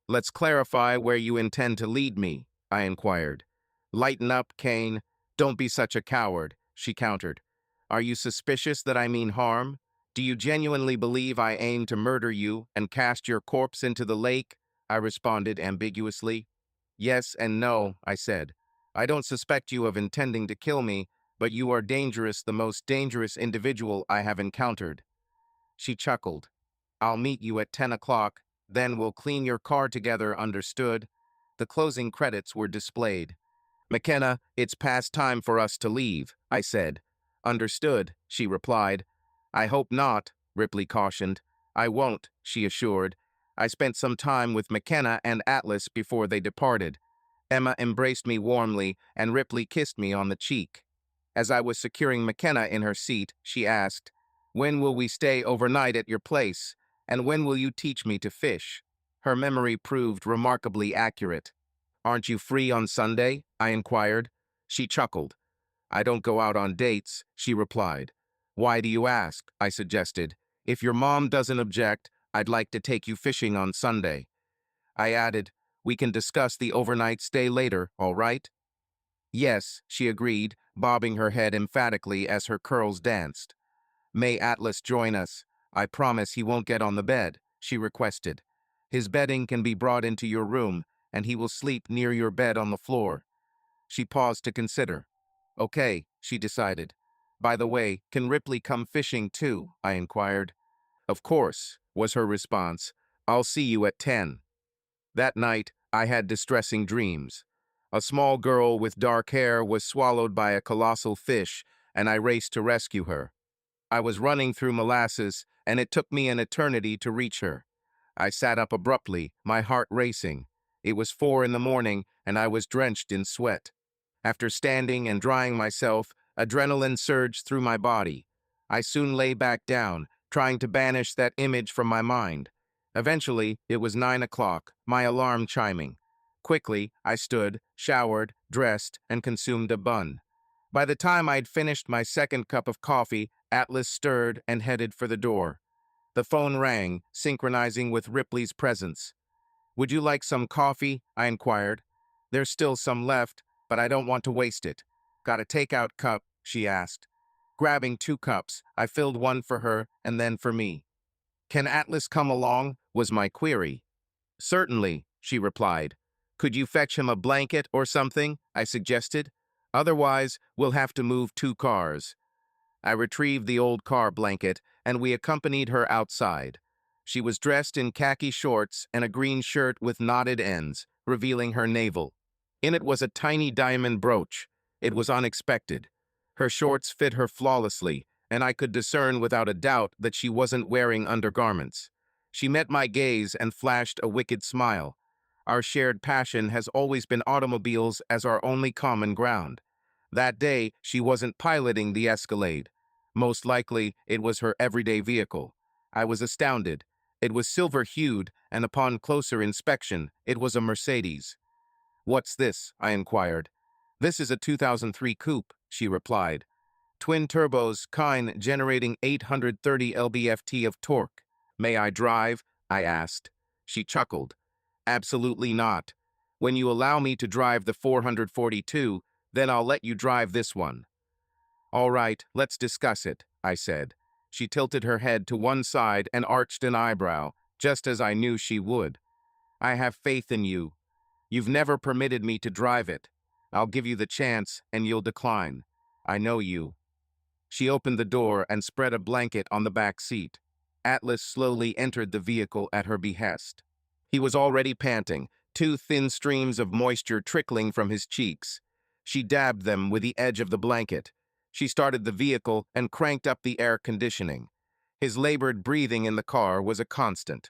Let's clarify where you intend to lead me, I inquired. Lighten up, Kane. Don't be such a coward, she countered. Are you suspicious that I mean harm? Do you genuinely believe I aim to murder you and cast your corpse into the lake? I responded ambiguously. Yes and no, I said. I don't suspect you of intending to kill me, but you are dangerous, the most dangerous individual I have encountered. She chuckled. I'll meet you at 10 o'clock, then we'll clean your car together, understood? The closing credits were displayed. McKenna, it's past time for us to leave, I said. Understood, she replied. I hope not, Ripley cautioned. I won't, she assured. I spent some time with McKenna and Atlas before they departed. Emma embraced me warmly, and Ripley kissed me on the cheek. As I was securing McKenna in her seat, she asked, When will we stay overnight at your place, and when will you teach me to fish? Her memory proved remarkably accurate. Aren't you free on Sunday? I inquired. She chuckled. I don't go out on dates, she replied. Why do you ask? I suggested. If your mom doesn't object, I'd like to take you fishing on Sunday. I added, we can discuss the overnight stay later, all right? Yes, she agreed, bobbing her head emphatically as her curls danced. May Atlas join us? I promise he won't get on the bed, she requested. His bedding can be brought into your room, and he will sleep near your bed on the floor. She paused to consider. Okay, she decided. By the way, can Ripley come fishing too? I inquired. Of course, was her response. I'll see you at 10. That night, I had distressing dreams. A small girl with dark hair was swallowed by a colossal fish, and I raced to rescue her. I was running through molasses, and it took me an eternity to reach her. I sat up abruptly, my heart racing. It was 4 in the morning, and I was drenched in sweat. After standing and drying myself, adrenaline surged through my body. I soon lay back down, trying to banish that image from my mind. Eventually, it was 9 o'clock, my alarm chiming. Quickly, I stood, showered, dressed, and consumed a bun. By the time I'd finished my second cup of coffee, Atlas stirred and headed for the door. The phone rang, synchronizing with Ripley's presence. Would you like some coffee? I inquired. There's still some left, but I don't want to waste it. Got a takeout cup? She asked. Grabbing 2 cups, I filled one for her and then for me. Can Atlas come along? Was my query. Certainly, she replied. Could you fetch him a blanket or something? I suggested. Otherwise, we'll have to move 2 cars. I retrieved the old car blanket, and we accompanied her outside. She was dressed in khaki shorts and a green shirt with knotted ends, revealing her navel. In it was a tiny diamond brooch. It was unexpected. Her shorts fit her flawlessly, and I could discern without a doubt that she wasn't wearing undergarments. She met my gaze and flashed a wicked smile. Our shared passion has always been automobiles as our only common ground. That day, she wasn't piloting the Escalade. Most likely, it was her everyday vehicle. I was astounded. It was silver-hued, and upon closer inspection, it was a Mercedes. What's this? I inquired. This is a 2003 coupe, she replied. Twin turbos, kind, generating 830 lb-ft of torque. May I drive? I asked. She chuckled. Absolutely not. When you allow me to drive the 442, then I'll let you drive this one. All right, let's discuss it, I said. She tilted her head to one side and arched an eyebrow, just as I knew she would. I have faith in you. You've never permitted me to drive it. I'll give you the chance, and you'll decline. I know you. She opened the door and spread a blanket on the back seat. Atlas slowly entered the vehicle at her behest. He was already panting, 2 thin streams of moisture trickling from his cheeks. She dabbed them with the edge of the blanket. She started the vehicle and cranked up the air conditioning. His labored breathing in the car was a constant.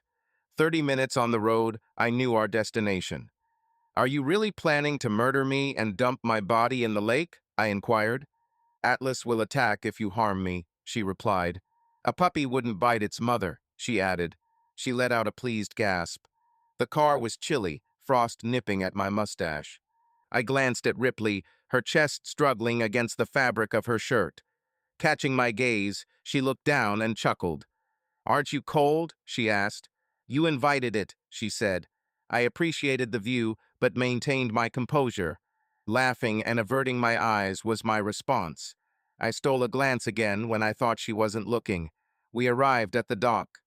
30 minutes on the road, I knew our destination. Are you really planning to murder me and dump my body in the lake? I inquired. Atlas will attack if you harm me, she replied. A puppy wouldn't bite its mother, she added. She let out a pleased gasp. The car was chilly, frost nipping at my mustache. I glanced at Ripley, her chest struggling against the fabric of her shirt. Catching my gaze, she looked down and chuckled. "Aren't you cold?" she asked. "You invited it," she said. I appreciated the view, but maintained my composure. Laughing and averting my eyes was my response. I stole a glance again when I thought she wasn't looking. We arrived at the dock.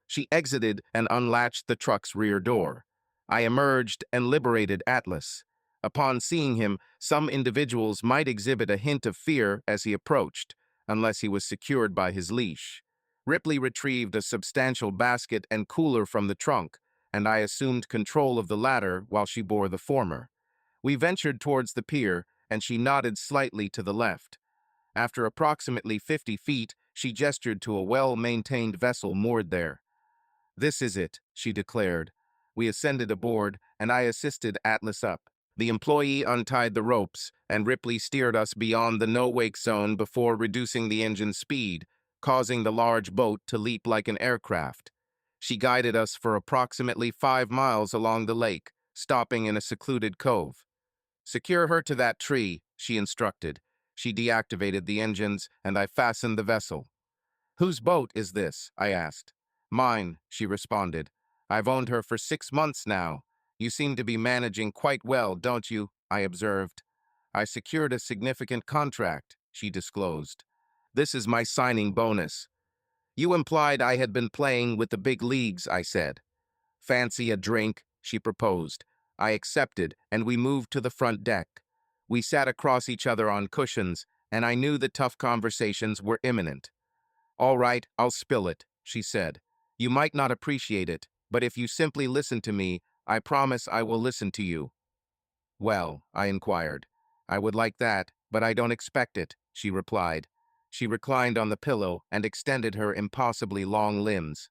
She exited and unlatched the truck's rear door. I emerged and liberated Atlas. Upon seeing him, some individuals might exhibit a hint of fear as he approached, unless he was secured by his leash. Ripley retrieved a substantial basket and cooler from the trunk, and I assumed control of the latter while she bore the former. We ventured towards the pier, and she nodded slightly to the left. After approximately 50 feet, she gestured to a well-maintained vessel moored there. "This is it," she declared. We ascended aboard, and I assisted Atlas up. The employee untied the ropes, and Ripley steered us beyond the no-wake zone before reducing the engine's speed, causing the large boat to leap like an aircraft. She guided us for approximately 5 miles along the lake, stopping in a secluded cove. "Secure her to that tree," she instructed. She deactivated the engines, and I fastened the vessel. "Whose boat is this?" I asked. "Mine," she responded. "I've owned her for 6 months now. You seem to be managing quite well, don't you?" I observed. "I secured a significant contract," she disclosed. "This is my signing bonus." "You implied I had been playing with the big leagues," I said. "Fancy a drink?" she proposed. I accepted, and we moved to the front deck. We sat across each other on cushions, and I knew the tough conversations were imminent. "All right, I'll spill it," she said. "You might not appreciate it, but if you simply listen to me, I promise I will listen to you." "Well," I inquired. "I would like that, but I don't expect it," she replied. She reclined on the pillow and extended her impossibly long limbs.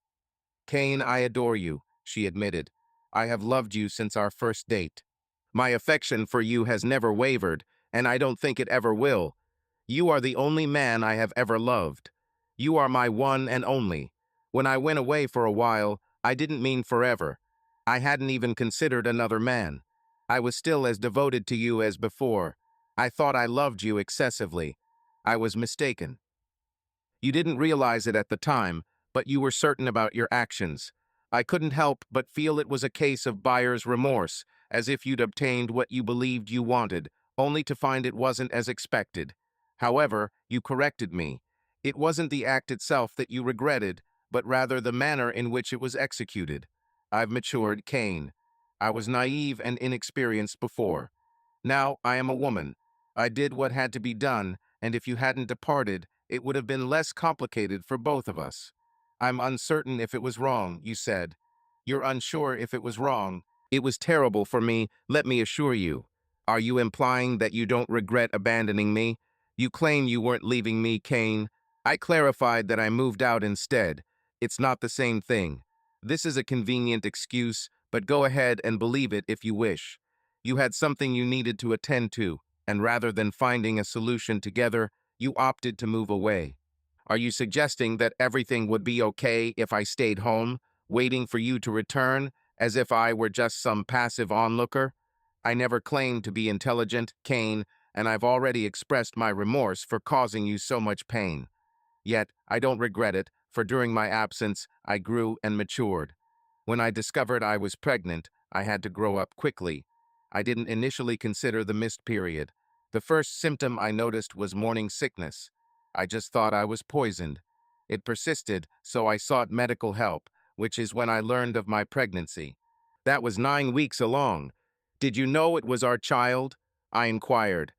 "Kane, I adore you," she admitted. "I have loved you since our first date. My affection for you has never wavered, and I don't think it ever will. You are the only man I have ever loved. You are my one and only. When I went away for a while, I didn't mean forever. I hadn't even considered another man. I was still as devoted to you as before. I thought I loved you excessively. I was mistaken. You didn't realize it at the time, but you were certain about your actions. I couldn't help but feel it was a case of buyer's remorse, as if you'd obtained what you believed you wanted, only to find it wasn't as expected. However, you corrected me. It wasn't the act itself that you regretted, but rather the manner in which it was executed. I've matured, Kane. I was naive and inexperienced before. Now I am a woman. I did what had to be done, and if you hadn't departed, it would have been less complicated for both of us. I'm uncertain if it was wrong, you said. You're unsure if it was wrong. It was terrible for me, let me assure you. Are you implying that you don't regret abandoning me? You claim you weren't leaving me, Kane. I clarified that I moved out instead. It's not the same thing. This is a convenient excuse, but go ahead and believe it if you wish. You had something you needed to attend to, and rather than finding a solution together, you opted to move away. Are you suggesting that everything would be okay if I stayed home, waiting for you to return, as if I were just some passive onlooker? I never claimed to be intelligent, Kane, and I've already expressed my remorse for causing you so much pain. Yet, I don't regret it, for during my absence, I grew and matured. When I discovered I was pregnant, I had to grow up quickly. I didn't initially consider the missed period. The first symptom I noticed was morning sickness. I just thought I was poisoned. It persisted, so I sought medical help, which is when I learned of my pregnancy. That was 9 weeks along. "Did you know it was our child?" I inquired.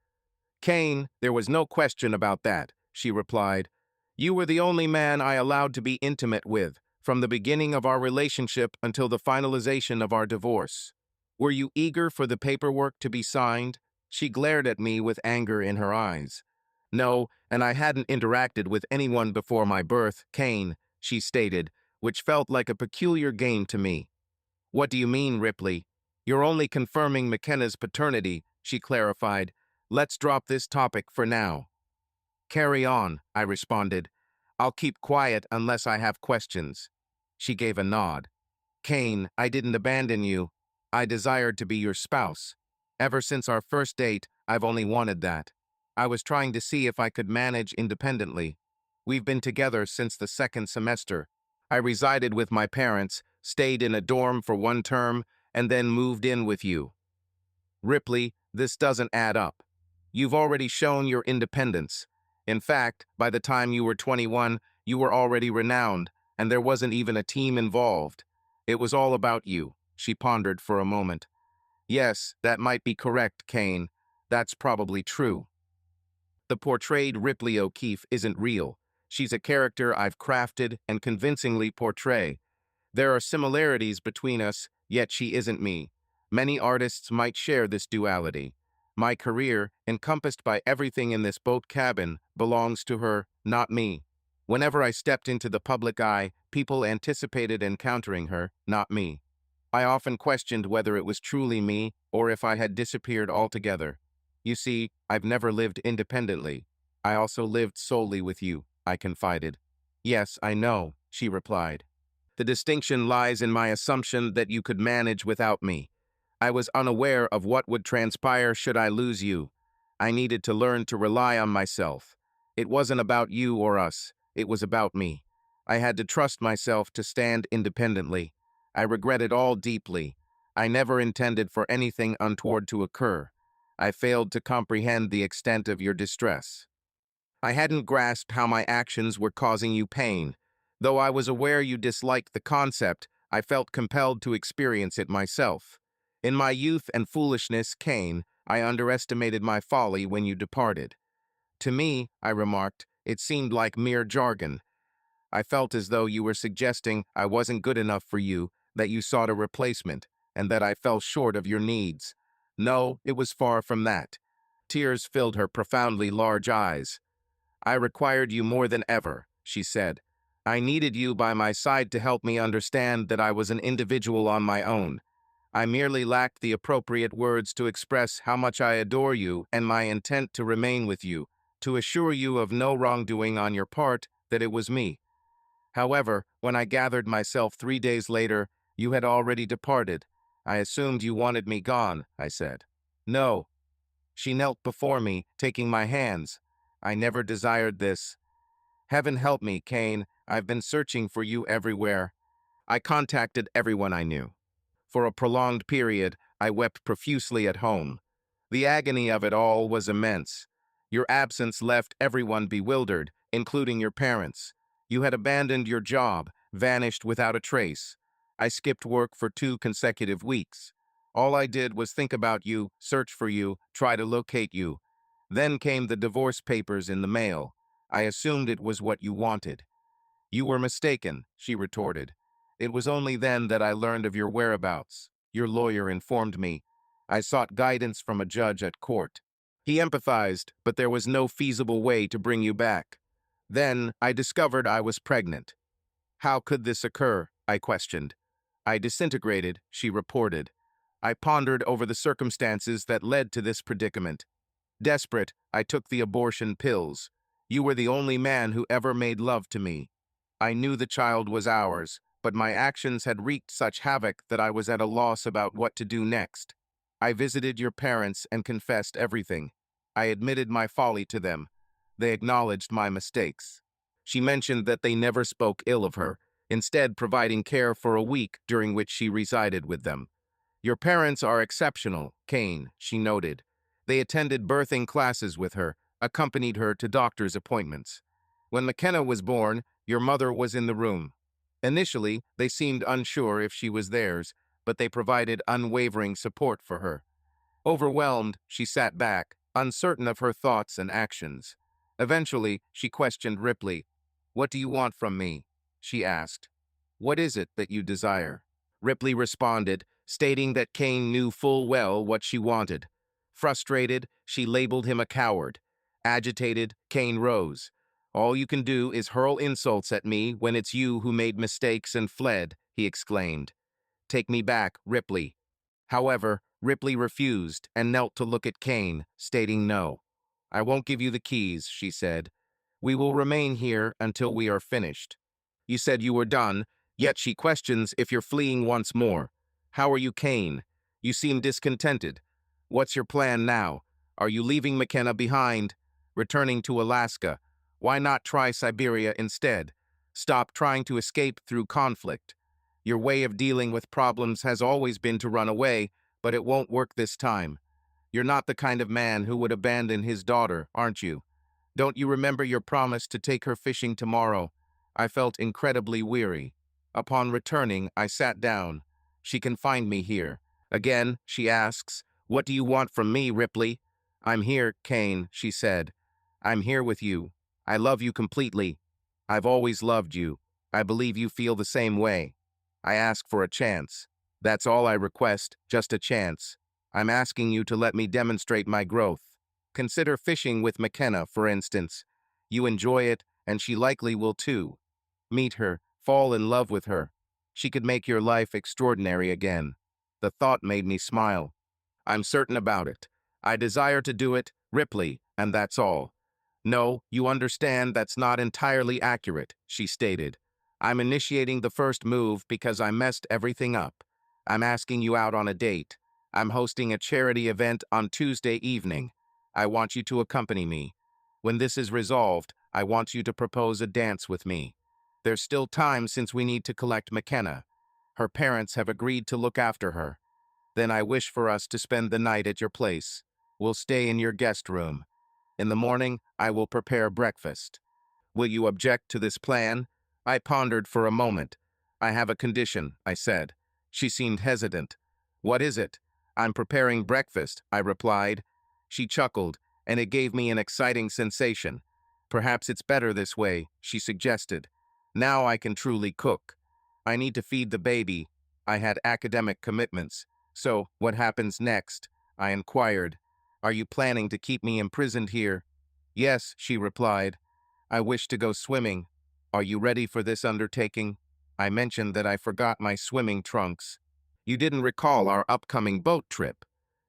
"Kane, there was no question about that," she replied. "You were the only man I allowed to be intimate with, from the beginning of our relationship until the finalization of our divorce. Were you eager for the paperwork to be signed?" She glared at me with anger in her eyes. "No, and I hadn't interacted with anyone before my birth, Kane," she stated, which felt like a peculiar game to me. "What do you mean, Ripley? You're only confirming McKenna's paternity," she clarified. "Let's drop this topic for now." "Carry on," I responded. "I'll keep quiet unless I have questions." She gave a nod. "Kane, I didn't abandon you. I desired to be your spouse. Ever since our first date, I've only wanted that. I was trying to see if I could manage independently. We've been together since the second semester. I resided with my parents, stayed in a dorm for one term, and then moved in with you. Ripley, this doesn't add up. You've already shown your independence. In fact, by the time you were 21, you were already renowned, and there wasn't even a team involved. It was all about you. She pondered for a moment. Yes, that might be correct, Kane. That's probably true. The portrayed Ripley O'Keefe isn't real. She's a character I've crafted and convincingly portray. There are similarities between us, yet she isn't me. Many artists might share this duality. My career, encompassed by everything in this boat cabin, belongs to her, not me. Whenever I stepped into the public eye, people anticipated encountering her, not me. I often questioned whether it was truly me or if I had disappeared altogether. You see, I've never lived independently. I also lived solely with you, I confided. Yes, I know, she replied. The distinction lies in my assumption that you could manage without me. I was unaware of what would transpire should I lose you. I needed to learn to rely on myself. It wasn't about you or us. It was about me. I had to trust myself to stand independently. I regret it all deeply. I never intended for anything untoward to occur. I failed to comprehend the extent of your distress. I hadn't grasped how my actions were causing you pain. Though I was aware you disliked the concept, I felt compelled to experience it myself. In my youth and foolishness, Kane, I underestimated my folly when you departed. To me, I remarked, it seemed like mere jargon. I felt as though you were suggesting I wasn't good enough for you, that you sought a replacement, and that I fell short of your needs. No, it was far from that. Tears filled her profoundly large eyes. I required you more than ever, she said. I needed you by my side to help me understand that I was an individual on my own. I merely lacked the appropriate words to express how much I adore you and my intent to remain with you, to assure you of no wrongdoing on your part, that it was me. However, when I gathered myself 3 days later, you had already departed. I assumed you wanted me gone, I said. No. She knelt before me, taking my hands. I never desired this. Heaven help me, Kane. I've been searching for you everywhere. I contacted everyone I knew. For a prolonged period, I wept profusely at home. The agony of it all was immense. Your absence left everyone bewildered, including your parents. You had abandoned your job, vanished without a trace. I skipped work for 2 consecutive weeks. All I did was think about you, search for you, try to locate you. Then came the divorce papers in the mail. I assumed it was what you wanted. You were mistaken, she retorted. It was only then that I learned of your whereabouts. Your lawyer informed me. I sought guidance from a judge at court. He empathized, but there was no feasible way to bring you back. Then I discovered I was pregnant. How could this occur? I questioned. I disintegrated, she reported. I pondered over the circumstances that led to this predicament. Desperate, I took the abortion pills. You were the only man who ever made love to me. I knew the child was ours, but my actions had wreaked such havoc that I was at a loss about what to do next. I visited your parents and confessed everything. I admitted my folly to them. They acknowledged my mistakes. She mentioned that they never spoke ill of her, instead providing care for a week during which she resided with them. Your parents are exceptional, Kane, she noted. They attended birthing classes with her, accompanied her to doctor's appointments. When McKenna was born, your mother was in the room. Initially, they seemed unsure if she was theirs, but they provided unwavering support for her. Overwhelmed, she sat back, uncertain of her thoughts and actions. Eventually, she questioned Ripley. "What do you want from me?" she asked. "What is it that you desire?" Ripley responded, stating that Kane knew full well what she wanted. Frustrated, she labeled him a coward. Agitated, Kane rose. "All you can do is hurl insults at me when it's you who made mistakes and fled," he exclaimed. "Take me back, Ripley." However, Ripley refused and knelt to look at Kane, stating no. "I won't give you the keys," she said. "We will remain here until we are finished." You said you were done, yet she questions if you're fleeing once more. How are you, Kane? You seem discontented. What's your plan now? Are you leaving McKenna behind? returning to Alaska. Why not try Siberia instead? Stop trying to escape through conflict. Your way of dealing with problems has always been to run away, but it won't work this time. You're not the kind of man who would abandon his daughter, aren't you? Don't you remember your promise to take her fishing tomorrow? I felt incredibly weary. Upon returning, I sat down. She can find me here. Again, she asks, "What do you want from me, Ripley?" "I'm here, Kane," she said. "I'm here with you. I love you completely. I've always loved you. I believe you feel the same way. I ask for a chance. That's all I request, just a chance. I'm asking you to let me demonstrate my growth. Consider fishing with McKenna, for instance. You enjoy it, and she likely will too. Meet her, fall in love with her. She could make your life extraordinary again." The thought made me smile. "I'm certain about it. I desire to do it, Ripley, and that's all." "No, you understand that's not entirely accurate," she stated. "I'm initiating the first move because I messed everything up. I'm asking you out on a date. I'm hosting a charity event on Tuesday evening. I want you to accompany me. When this is resolved, I want you to propose a dance with me. There's still time since we need to collect McKenna. Her parents have agreed to look after her. Then I wish for us to spend the night at your place. We'll stay in your guest room. In the morning, I will prepare breakfast. Will you object to this plan?" I pondered for a moment. "I have a condition," I said. She seemed hesitant. "What is it?" "I'm preparing breakfast," I replied. She chuckled, and it gave me an exciting sensation. "Perhaps it's better this way," she suggested. "Now I can truly cook. I need to feed the baby. I had academic commitments. So, what happens next?" I inquired. "Are you planning to keep me imprisoned here?" "Yes," she replied. "I wish to go swimming. Are you ready for this undertaking?" I mentioned that I forgot my swimming trunks. "You didn't recall our upcoming boat trip.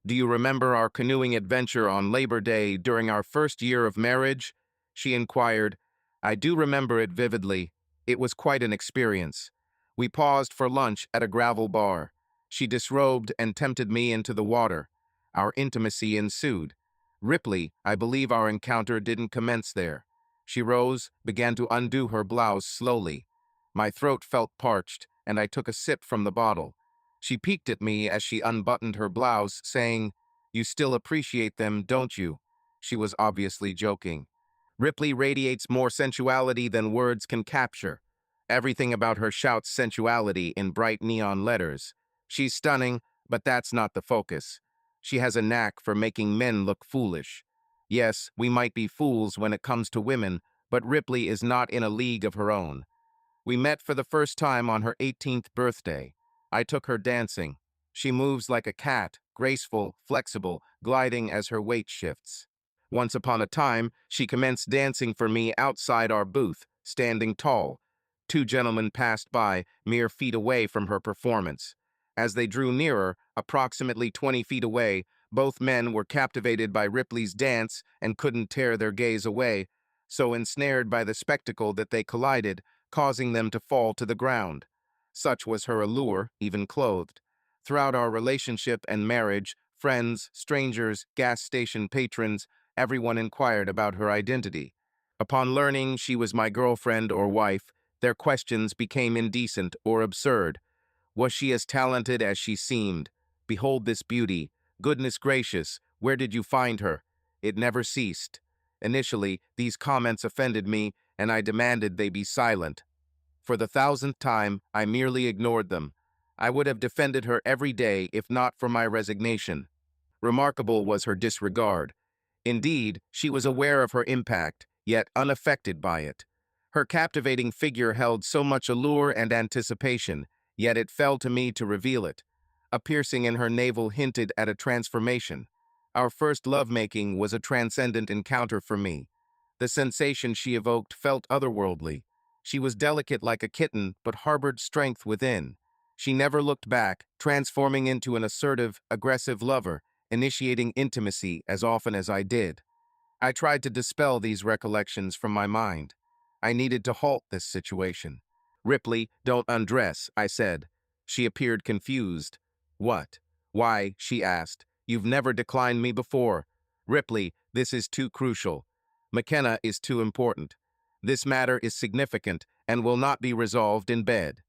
Do you remember our canoeing adventure on Labor Day during our first year of marriage?" she inquired. "I do remember it vividly. It was quite an experience. We paused for lunch at a gravel bar. She disrobed and tempted me into the water. Our intimacy ensued. Ripley, I believe our encounter didn't commence there. She rose, began to undo her blouse slowly. My throat felt parched, and I took a sip from the bottle. She peeked at me as she unbuttoned her blouse, saying, "You still appreciate them, don't you?" She was obviously joking. Ripley radiates more sensuality than words can capture. Everything about her shouts sensuality in bright neon letters. She's stunning, but that's not the focus. She has a knack for making men look foolish. Yes, we might be fools when it comes to women, but Ripley is not in a league of her own. We met for the first time on her 18th birthday. I took her dancing. She moves like a cat, graceful, flexible, gliding as her weight shifts. Once upon a time, she commenced dancing for me outside our booth, standing tall. Two gentlemen passed by, mere feet away from her performance. As they drew nearer, approximately 20 feet away, both men were captivated by Ripley's dance and couldn't tear their gaze away, so ensnared by the spectacle that they collided, causing them to fall to the ground. Such was her allure, even clothed. Throughout our relationship and marriage, friends, strangers, gas station patrons, everyone inquired about her identity. Upon learning she was my girlfriend or wife, their questions became indecent or absurd. Was she as talented as she seemed? Behold this beauty. Goodness gracious, where did you find her? It never ceased. Initially, these comments offended me, and I demanded they be silent. For the thousandth time, I merely ignored them. I would have defended her every day if not for my resignation. Remarkable was her disregard. Indeed, she was aware of her impact, yet unaffected by it. Her captivating figure held so much allure and anticipation, yet it fell to me to reveal it. A piercing in her navel hinted at a transformation. Our first lovemaking was a transcendent encounter for me. The sensation she evoked felt otherworldly. She was delicate like a kitten, but harbored strength within. She never looked back, transforming into an assertive, aggressive lover, initiating intimacy as often as I did. I tried to dispel these recollections from my mind. I needed to halt this situation. "Ripley, don't undress," I said. She appeared confused. "What? Why?" she asked. "You've never declined me before." "Ripley, this is too crucial. McKenna is too important. This matter is significant and will not be resolved in bed.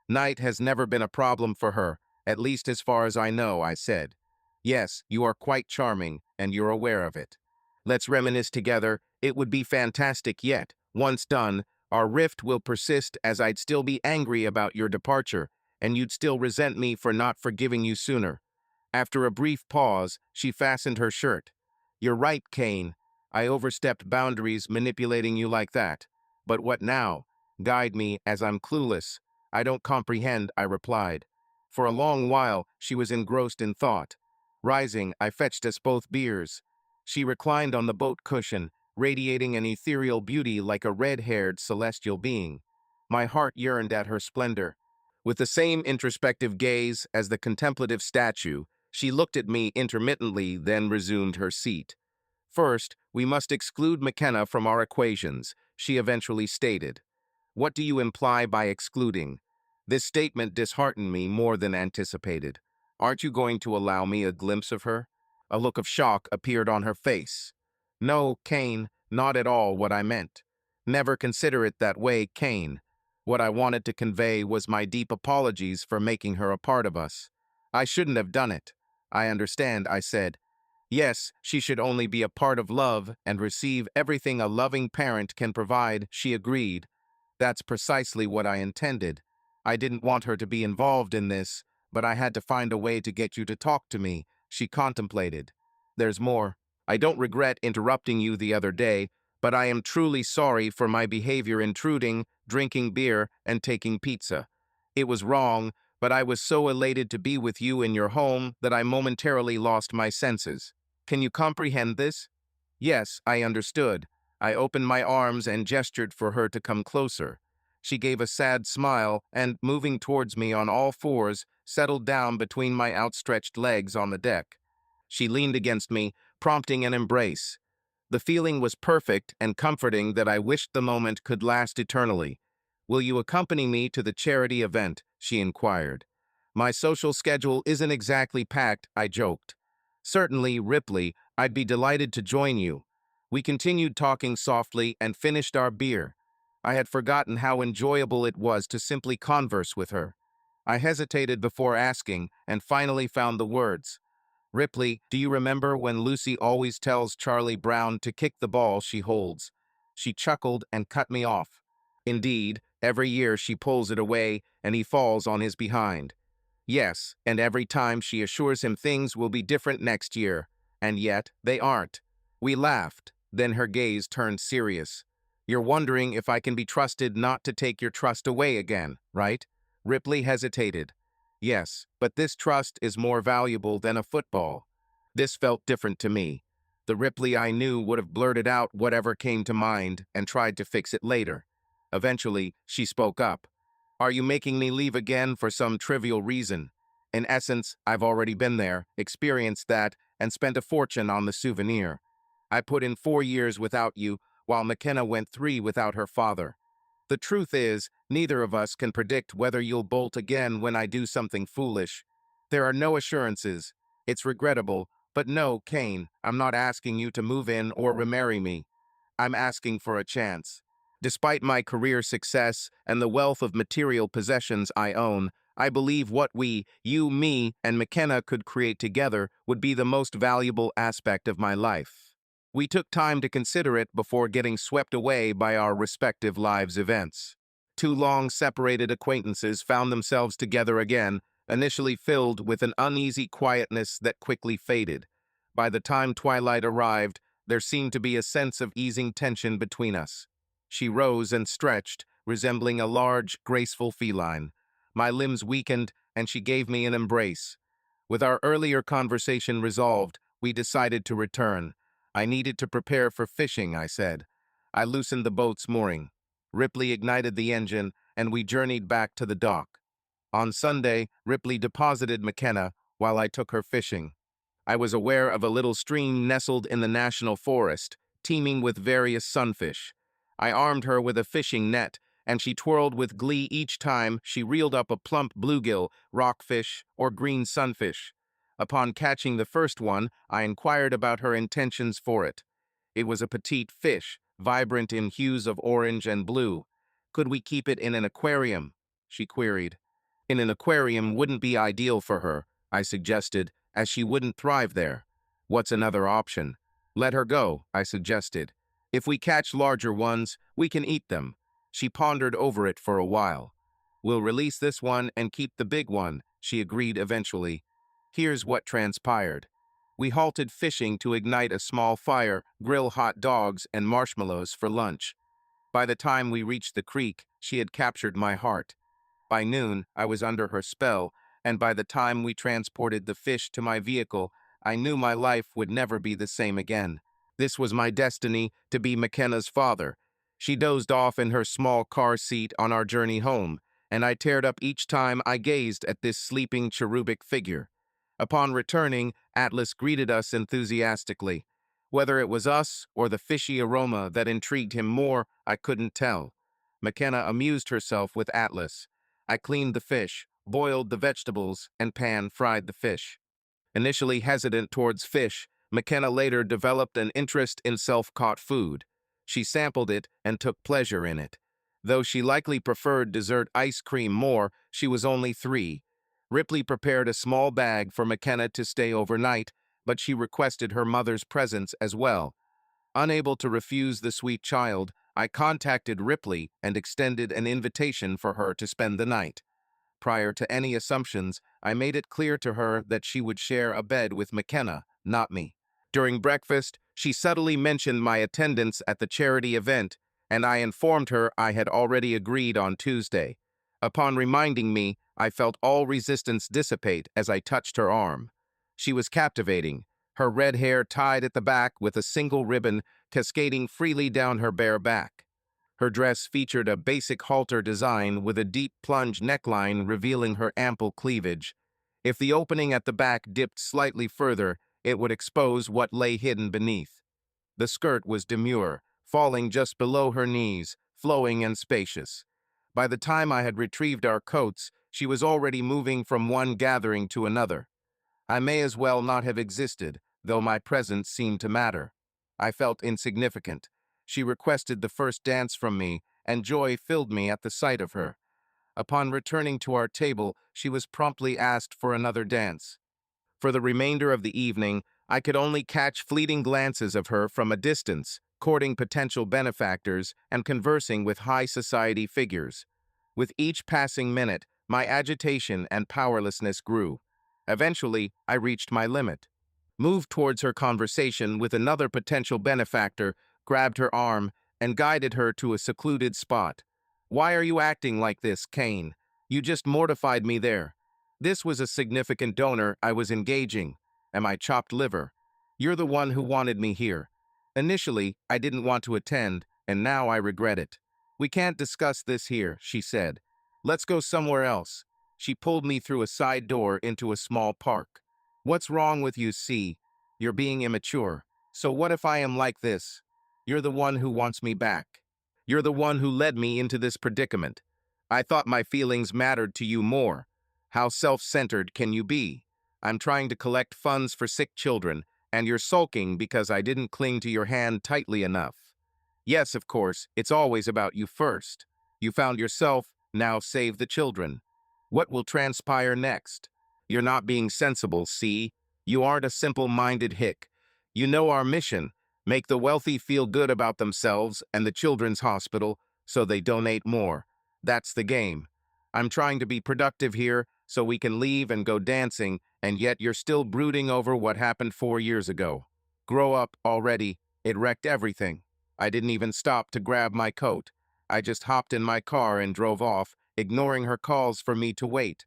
Night has never been a problem for her, at least as far as I know, I said. Yes, you are quite charming, and you're aware of it. Let's reminisce together. It would be fantastic yet. Once done, our rift will persist as I'd still be angry about your departure, and you'd still resent me for not forgiving you sooner. After a brief pause, she fastened her shirt. You're right, Kane. I overstepped boundaries manipulating you like that. But what now? Guide me, as I'm clueless. I don't comprehend, I replied. For a long while, she was engrossed in thought. Rising, I fetched us both beers. She reclined on the boat cushion, radiating an ethereal beauty like a red-haired celestial being. My heart yearned at her splendor. With the same introspective gaze as the contemplative statue, she looked at me intermittently, then resumed her seat. First, we must exclude McKenna from our equations, she eventually stated. What do you imply by excluding? This statement disheartened me more than anticipated. Aren't you going to allow me a glimpse of her? A look of shock appeared on her face. No, Kane, not at all what I meant. Never consider it that way, Kane. What I wanted to convey was my deep apologies for making her a part of us. I shouldn't have done it. I understand, I said. Yes, she should only be a part of love and receive everything a loving parent can provide, she agreed. That's precisely what I intended. I didn't want her to be involved in this, but I had to find a way to get you to talk to me, she contemplated. There's more. I don't regret interrupting you the other day, but I am truly sorry for my behavior intruding, drinking beer, and taking pizza. It was wrong, but I was so elated to be with you in your home that I momentarily lost my senses. Can you comprehend this? Yes, I understood. I opened my arms and gestured for her to come closer. She gave a sad smile and, moving towards me on all fours, settled down between my outstretched legs on the deck. She leaned against me, prompting an embrace. The feeling was perfect and comforting that I wished the moment could last eternally. Will you accompany me to the charity event? She inquired. My social schedule isn't exactly packed, I joked. Certainly, Ripley, I'd be delighted to join you. We continued talking softly and finished our beer. I had forgotten how enjoyable it was to simply converse with her. I hesitated before asking and finally found the words. Ripley, do you remember when Lucy always tells Charlie Brown to kick the ball she holds? She chuckled and cut me off. Indeed, every year she pulls it away and he falls on his behind. Yes, and every time she assures him things will be different next year. And yet, they aren't. We laughed. Then her gaze turned serious. You're wondering if I can be trusted not to take your trust away again, right? Ripley hesitated. Yes, but this trust is more valuable than a football. This felt different to me. The Ripley I knew would have blurted out whatever came to mind and tried to fix it later. Eventually, she spoke up. Are you making me leave again for some trivial reason? In essence, I've already been there, experienced that, and spent a fortune on the souvenir. I put in 4 years without you, while McKenna went 3 without her father. The truth is, neither of us can predict whether you'll bolt again when I do something foolish. There are no assurances. It's regrettable, but no, Kane, I'm not asking you to move in or remarry me. I'm asking for a chance. Despite my career success and the wealth of material possessions I own, I believe what we, you, me, and McKenna could create together would be the most valuable aspect of my life. We took time to consider it before getting swept away by our respective lives' events. 2 long-separated acquaintances found themselves together again, initially filled with an uneasy quietness that quickly faded. By the time twilight arrived, there seemed to be a sense of easing tension between us. She rose and stretched, resembling a large, graceful feline. My limbs weakened, and she gave me an embrace. With our earlier conversation resolved, we decided to return. I needed to prepare for fishing, I said. I loosened the boat's mooring. Ripley ignited the engine, and we journeyed back to the dock. On Sunday, Ripley deposited McKenna while I took her fishing. I was aware of a little stream nestled in the national forest, teeming with various sunfish. I armed her with a fishing net, and she twirled with glee each time she reeled up a plump bluegill, rockfish, or green sunfish. Upon catching the first one, I inquired about her intentions for it. It was a petite fish, vibrant in hues of orange and blue. Could we keep it in an aquarium? She queried. In an aquarium wouldn't be ideal for her, I suggested, as she wouldn't thrive there. What's another option? Let her go, I suggested. If we catch larger ones, we can eat them. She pondered over it for a while. We'll release this one and keep the big one, she agreed eventually. Here's what transpired. We halted fishing to ignite a small fire, grill hot dogs and marshmallows for lunch. By the time we reached the creek, she had captured my heart. By noon, I was under her spell, and by the time we transported the fish to my vehicle, I knew my life would never be the same again. This was my destiny to be McKenna's father. She dozed off in her small car seat on our journey home, and I teared up each time I gazed at this sleeping cherubic figure. Upon returning, Atlas greeted us enthusiastically. Whether it was us or the fishy aroma that intrigued him more, I couldn't tell. McKenna amused herself with Atlas. I cleaned the fish, boiled the vegetables, and pan-fried the fish. Initially hesitant towards fish, McKenna later developed an interest in self-caught food. She sampled it and took pleasure in it. Though she likely preferred dessert ice cream more, she was only 3. Ripley prepared a small bag for McKenna to stay overnight, but she requested her mother's presence as well. Unable to refuse the sweet child, I contacted Ripley and extended an invitation for her to spend the night. Prior to any assumptions, I made it clear to her that she would share a bed with McKenna, not me. During breakfast, she subtly mentioned my attendance at the charity event, and I informed her I had already agreed on Tuesday. Upon reminding me, I felt all resistance dissipate as I touched her arm. She was captivating, her red hair tied at the back with a single ribbon cascading freely down her bare back. Her dress featured a basic halter design with a deep plunge neckline revealing her ample cleavage. If the opening at the back dipped slightly further, it would expose what lay hidden beneath. The skirt was demure, falling just below her knees, flowing and spacious. By the time I had retrieved our coats, she was already moving from one gathering to another. I may as well not have existed, though my presence seemed to matter. I felt insignificant. She requested the first dance from me, and joy filled me at the sight of her. Upon returning to our table, she was promptly asked for another dance. For the remainder of the evening, I could only catch fleeting glances of her from a distance, courting potential benefactors and conversing with high society figures. With each passing minute, my agitation and powerlessness grew. Eventually, I reached my limit. Moved towards her conversation with another potential benefactor, grabbed her arm, and guided her to a secluded spot. "Why are you acting like this, Kane? You just mortified me there." This was a significant donor I was engaging. Am I chopped liver? You're the one who wanted me here. Initially, I didn't want to attend, and now I regret it. We can't discuss this here, she said. Let's go somewhere else. She pulled me through a side door into a small park. What's wrong with you, C? You're being immature. So what if I am like this? You're the one who wants me back. You're the one who led me into this predicament. I thought my feelings mattered to you more. How self-centered can you be? I'm trying to collect funds for sick children, and you're sulking because I didn't cling to your hand tightly enough. Yes, of course, it's always about you first. You found yourself, now save the children. What will transpire next? You're not being sensible, see? You aren't a simple-minded hick. You know our mission. Make the wealthy feel good about themselves and the children's hospital so they donate more. That's the game. I'm trying to be productive here so we can leave and go dancing, and yet you're still brooding over what happened 4 years ago. Grow up already. It wrecked everything. I didn't even stop to grab my coat. I just hopped in my car and drove off, ignoring her calls for me to wait.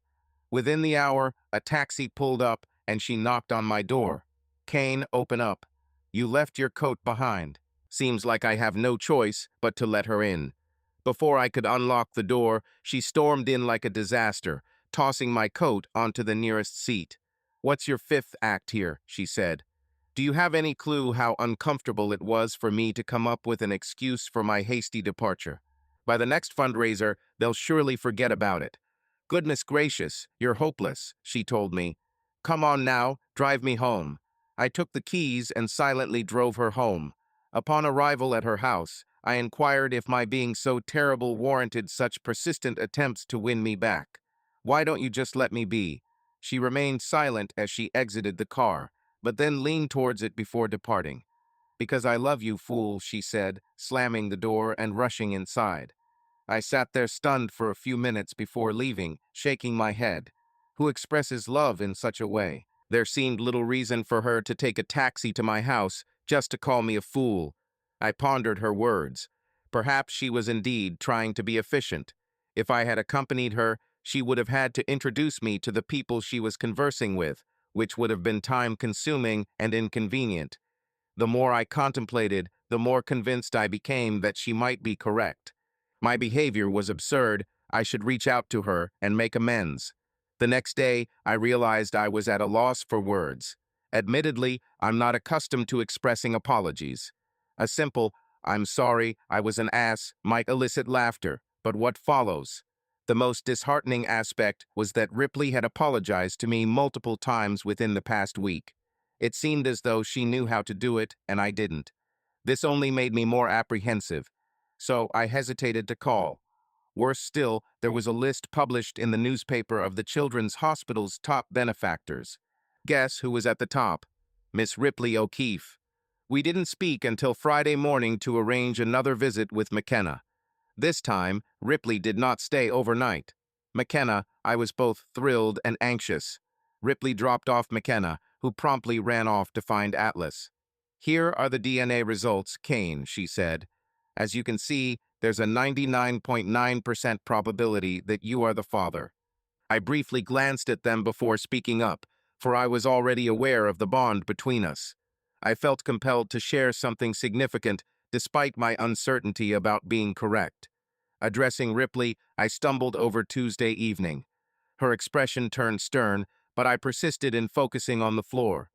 Within the hour, a taxi pulled up and she knocked on my door. Kane, open up. You left your coat behind. Seems like I have no choice but to let her in. Before I could unlock the door, she stormed in like a disaster, tossing my coat onto the nearest seat. What's your fifth act here? She said. Do you have any clue how uncomfortable it was for me to come up with an excuse for my hasty departure? By the next fundraiser, they'll surely forget about it. Goodness gracious, you're hopeless, she told me. Come on now, drive me home. I took the keys and silently drove her home. Upon arrival at her house, I inquired if my being so terrible warranted such persistent attempts to win me back. "Why don't you just let me be?" She remained silent as she exited the car, but then leaned towards it before departing. "Because I love you, fool," she said, slamming the door and rushing inside. I sat there stunned for a few minutes before leaving, shaking my head. Who expresses love in such a way? There seemed little reason for her to take a taxi to my house just to call me a fool. I pondered her words. Perhaps she was indeed trying to be efficient. If I had accompanied her, she would have had to introduce me to the people she was conversing with, which would have been time-consuming and inconvenient. The more I contemplated, the more convinced I became that she might be correct. My behavior was absurd. I should reach out to her and make amends. The next day, I realized I was at a loss for words. Admittedly, I'm not accustomed to expressing apologies. A simple, "I'm sorry, I was an ass," might elicit laughter, but what follows? The most disheartening aspect was that Ripley had apologized to me multiple times within the past week. It seemed as though she knew how to do it, and I didn't. This only made me more apprehensive, so I hesitated to call. Worse still, there was a list published in the newspaper of the Children's Hospital's top benefactors. Guess who was at the top? Miss Ripley O'Keefe. We didn't speak until Friday morning to arrange another visit with McKenna. This time, Ripley did not stay overnight. McKenna, I was both thrilled and anxious. Ripley dropped off McKenna, who promptly ran off to find Atlas. "Here are the DNA results, Kane," she said. "As you can see, there's a 99.9% probability that you are the father." I briefly glanced at them before speaking up, for I was already aware of the bond between us. I felt compelled to share something significant, despite my uncertainty about being correct. Addressing Ripley, I stumbled over Tuesday evening. Her expression turned stern, but I persisted in focusing on the floor.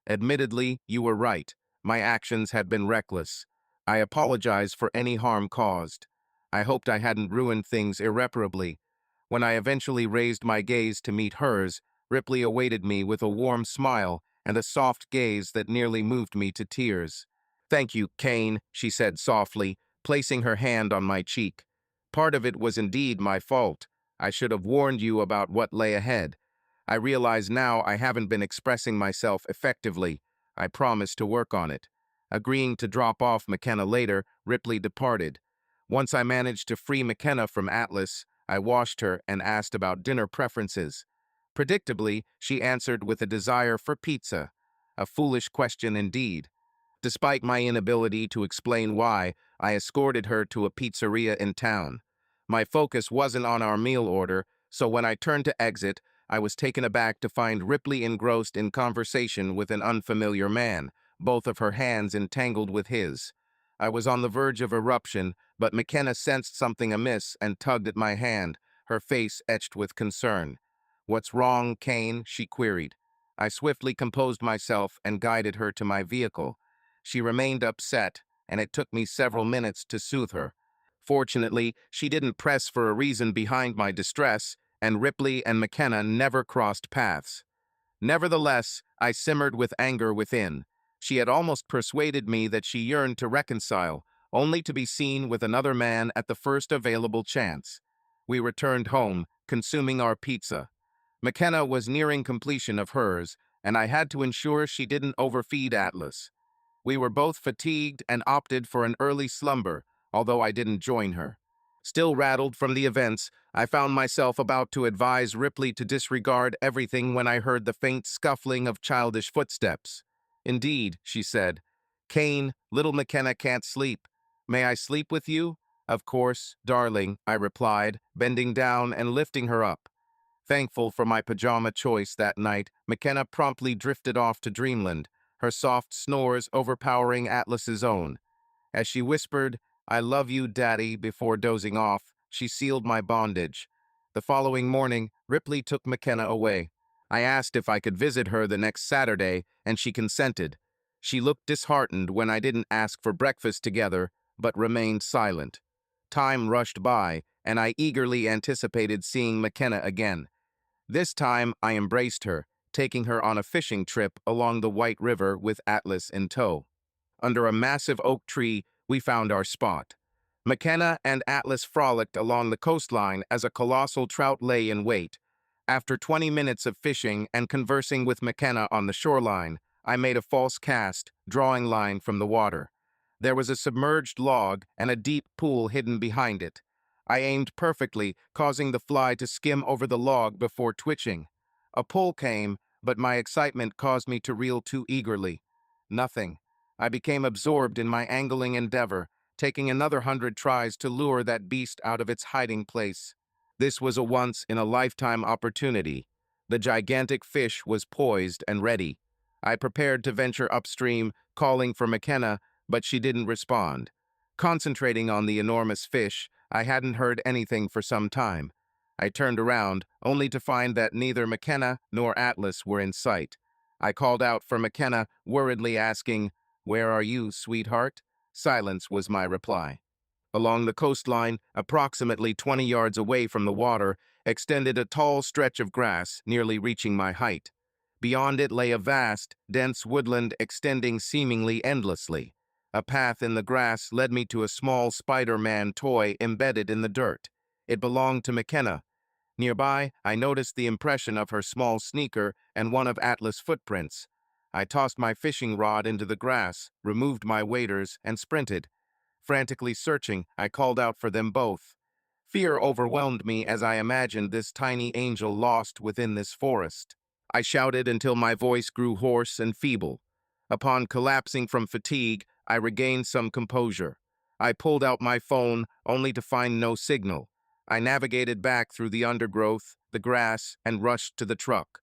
"Admittedly, you were right. My actions had been reckless. I apologize for any harm caused. I hoped I hadn't ruined things irreparably." When I eventually raised my gaze to meet hers, Ripley awaited me with a warm smile and a soft gaze that nearly moved me to tears. "Thank you, Kane," she said softly, placing her hand on my cheek. "Part of it was indeed my fault. I should have warned you about what lay ahead. I realize now I haven't been expressing myself effectively. I promise to work on it." Agreeing to drop off McKenna later, Ripley departed. Once I managed to free McKenna from Atlas, I washed her and asked about dinner preferences. Predictably, she answered with a desire for pizza. A foolish question indeed. Despite my inability to explain why, I escorted her to a pizzeria in town. My focus wasn't on our meal order, so when I turned to exit, I was taken aback to find Ripley engrossed in conversation with an unfamiliar man, both of her hands entangled with his. I was on the verge of eruption, but McKenna sensed something amiss and tugged at my hand, her face etched with concern. "What's wrong, Kane?" she queried. I swiftly composed myself and guided her to my vehicle. She remained upset, and it took me several minutes to soothe her. Fortunately, she didn't press for a reason behind my distress, and Ripley and McKenna never crossed paths. Nevertheless, I simmered with anger within. She had almost persuaded me that she yearned to reconcile, only to be seen with another man at the first available chance. We returned home, consuming our pizza. McKenna was nearing completion of hers, and I had to ensure she didn't overfeed Atlas. We were both fatigued and opted for an early slumber, although I didn't join her. Still rattled from the events, I found myself about to advise Ripley to disregard everything when I heard the faint scuffling of childish footsteps. "Indeed," she said. "Kane, little McKenna can't sleep. May I sleep with you?" "Of course, darling," I replied, bending down and lifting her up. Thankful for my pajama choice that night, McKenna promptly drifted off to dreamland, her soft snores overpowering Atlas's own. As she whispered, "I love you, Daddy," before dozing off, she sealed my bondage. The following morning, Ripley took McKenna away. I asked if I could visit her the next Saturday, and she consented. She looked disheartened when I didn't ask for breakfast together, but remained silent. Time rushed by, and I eagerly anticipated seeing McKenna again. This time, I embraced her, taking her on a fishing trip along the White River with Atlas in tow. under a massive oak tree, we found our spot. McKenna and Atlas frolicked along the coastline as a colossal trout lay in wait. After 20 minutes of fishing and conversing with McKenna on the shoreline, I made a false cast, drawing line from the water. There was a submerged log and a deep pool hidden behind it. I aimed perfectly, causing the fly to skim over the log before twitching. A pull came, but my excitement caused me to reel too eagerly. Nothing. I became absorbed in my angling endeavor, taking another 100 tries to lure that beast out of its hiding place. This was a once-in-a-lifetime opportunity. The gigantic fish was poised and ready. I prepared to venture upstream, calling for McKenna, but she didn't respond. Concentrating on the enormous fish, I hadn't heard anything for some time. I turned around, only to find that neither McKenna nor Atlas were in sight. I called out for McKenna, worriedly asking, "Where are you, sweetheart?" Silence was my reply. Along the coastline, approximately 20 yards away from the water, extended a tall stretch of grass, nearly reaching my height. Beyond it lay a vast, dense woodland extending seemingly endlessly. A path in the grass led me to a small Spider-Man toy embedded in the dirt. It belonged to McKenna. Nearby, I noticed the impression of her small sneaker and one of Atlas' footprints. I tossed my fishing rod into the grass, removed my waders, and sprinted. Frantically searching, I called out for them both. Fear overwhelmed me as I imagined this tiny angel lost within this forest. I shouted until my voice grew hoarse and feeble. Upon collapsing from fatigue, I regained some composure. I pulled out my phone, only to find no signal. I navigated back through the undergrowth, the grass, and rushed to the truck.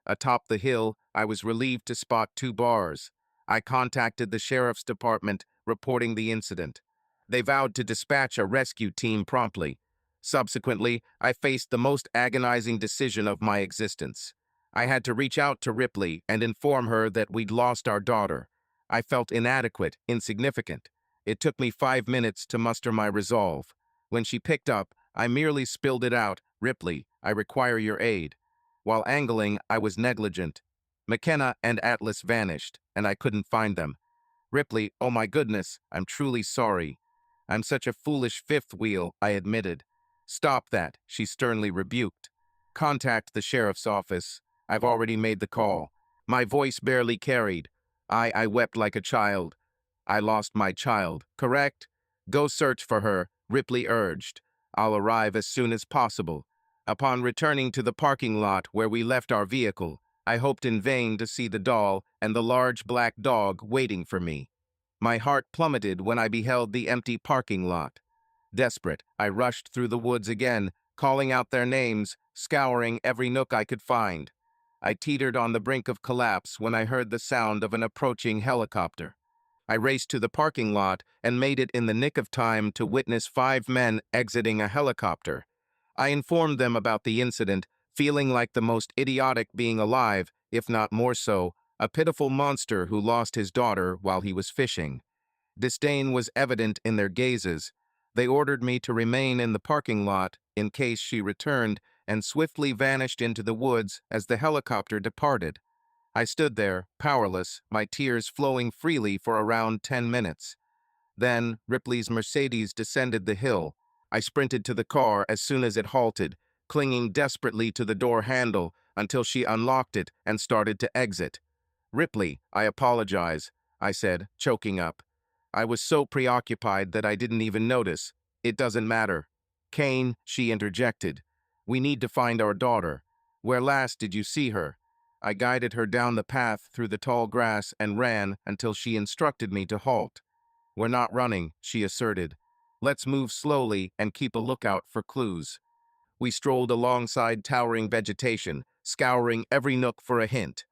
Atop the hill, I was relieved to spot two bars. I contacted the sheriff's department, reporting the incident. They vowed to dispatch a rescue team promptly. Subsequently, I faced the most agonizing decision of my existence. I had to reach out to Ripley and inform her that we'd lost our daughter. I felt inadequate, insignificant. It took me 5 minutes to muster my resolve. When she picked up, I merely spilled it out, "Ripley, I require your aid." While angling, I was negligent. McKenna and Atlas vanished, and I couldn't find them. "Ripley, oh my goodness, I'm truly sorry. I'm such a foolish fifth wheel," I admitted. "Stop that," she sternly rebuked. "Contact the sheriff's office. I've already made the call." My voice barely carried. I wept like a child. "I lost my child, correct? Go search for her," Ripley urged. "I'll arrive as soon as possible." Upon returning to the parking lot where we left our vehicle, I hoped in vain to see the doll and the large black dog waiting for me. My heart plummeted when I beheld the empty parking lot. Desperate, I rushed through the woods again, calling out their names, scouring every nook I could find. I teetered on the brink of collapse when I heard the sound of an approaching helicopter. I raced to the parking lot and made it in the nick of time to witness 5 men exiting a helicopter. I informed them about the incident, feeling like the most idiotic being alive, if not more so, a pitiful monster who lost his daughter while he was fishing. Disdain was evident in their gazes. They ordered me to remain in the parking lot in case she returned and swiftly vanished into the woods as the helicopter departed. I stood there, powerless, my tears flowing freely for around 10 minutes. Then Ripley's Mercedes descended the hill. I sprinted to the car as soon as it halted, clinging desperately to the door handle until she unlocked it and started to exit. "Ripley, I apologize," I said, choking up. "I was so preoccupied that I didn't even notice. It doesn't matter." "Kane," she interjected. "We need to find our daughter. Where last did you see her?" I guided her down the path through the tall grass and ran until she instructed me to halt. "We're not running," she asserted. "Let's move slowly and keep a lookout for clues." We strolled alongside towering vegetation, scouring every nook for a hint.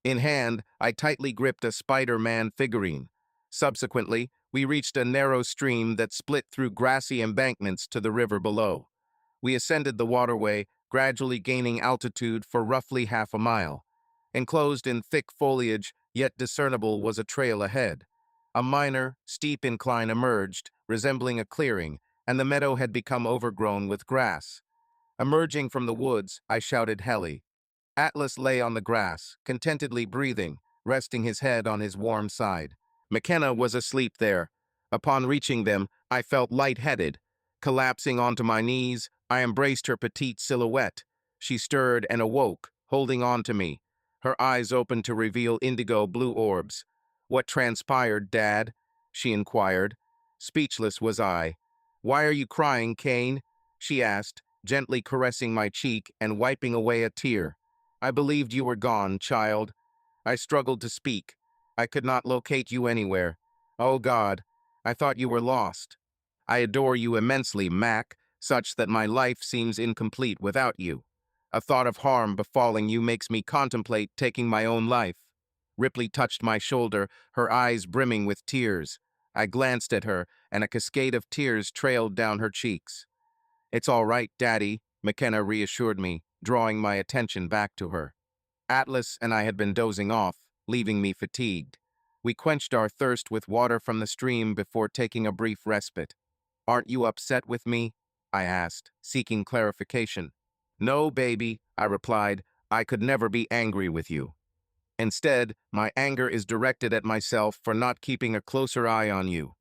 In hand, I tightly gripped a Spider-Man figurine. Subsequently, we reached a narrow stream that split through grassy embankments to the river below. We ascended the waterway, gradually gaining altitude for roughly half a mile. Enclosed in thick foliage, yet discernible, was a trail ahead. A minor, steep incline emerged, resembling a clearing, and the meadow had become overgrown with grass. Emerging from the woods, I shouted Heli. Atlas lay on the grass, contentedly breathing, resting his head on his warm side. McKenna was asleep there. Upon reaching them, I felt lightheaded. Collapsing onto my knees, I embraced her petite silhouette. She stirred and awoke, holding on to me. Her eyes opened to reveal indigo blue orbs. "What transpired, Dad?" she inquired. Speechless was I. "Why are you crying, Kane?" she asked, gently caressing my cheek and wiping away a tear. "I believed you were gone, child." I struggled to speak. "I could not locate you anywhere. Oh God, I thought you were lost. I adore you immensely, Mac, such that my life seems incomplete without you. A thought of harm befalling you makes me contemplate taking my own life." Ripley touched my shoulder, her eyes brimming with tears. I glanced at her, and a cascade of tears trailed down her cheeks. "It's all right, Daddy," McKenna reassured me, drawing my attention back to her. Atlas and I had been dozing off, leaving me fatigued. We quenched our thirst with water from the stream before taking a brief respite. "Aren't you upset with me?" I asked, seeking clarification. "No, baby," I replied. "I could never be angry with you. Instead, my anger is directed at myself for not keeping a closer eye on you.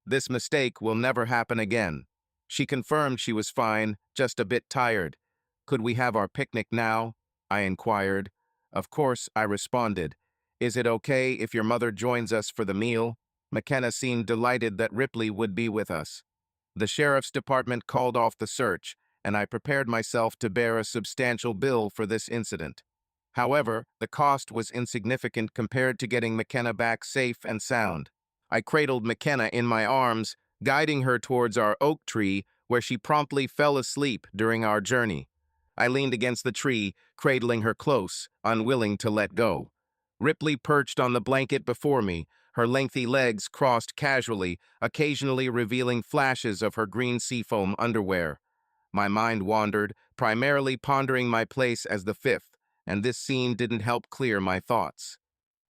This mistake will never happen again." She confirmed she was fine, just a bit tired. "Could we have our picnic now?" I inquired. "Of course," I responded. "Is it okay if your mother joins us for the meal?" McKenna seemed delighted that Ripley would be with us. The sheriff's department called off the search, and I prepared myself to bear a substantial bill for this incident. However, the cost was insignificant compared to getting McKenna back safe and sound. I cradled McKenna in my arms, guiding her towards our oak tree, where she promptly fell asleep during our journey. I leaned against the tree, cradling her close, unwilling to let go. Ripley perched on the blanket before me, her lengthy legs crossed casually, occasionally revealing flashes of her green seafoam underwear. My mind wandered, primarily pondering my place as the fifth, and this scene didn't help clear my thoughts.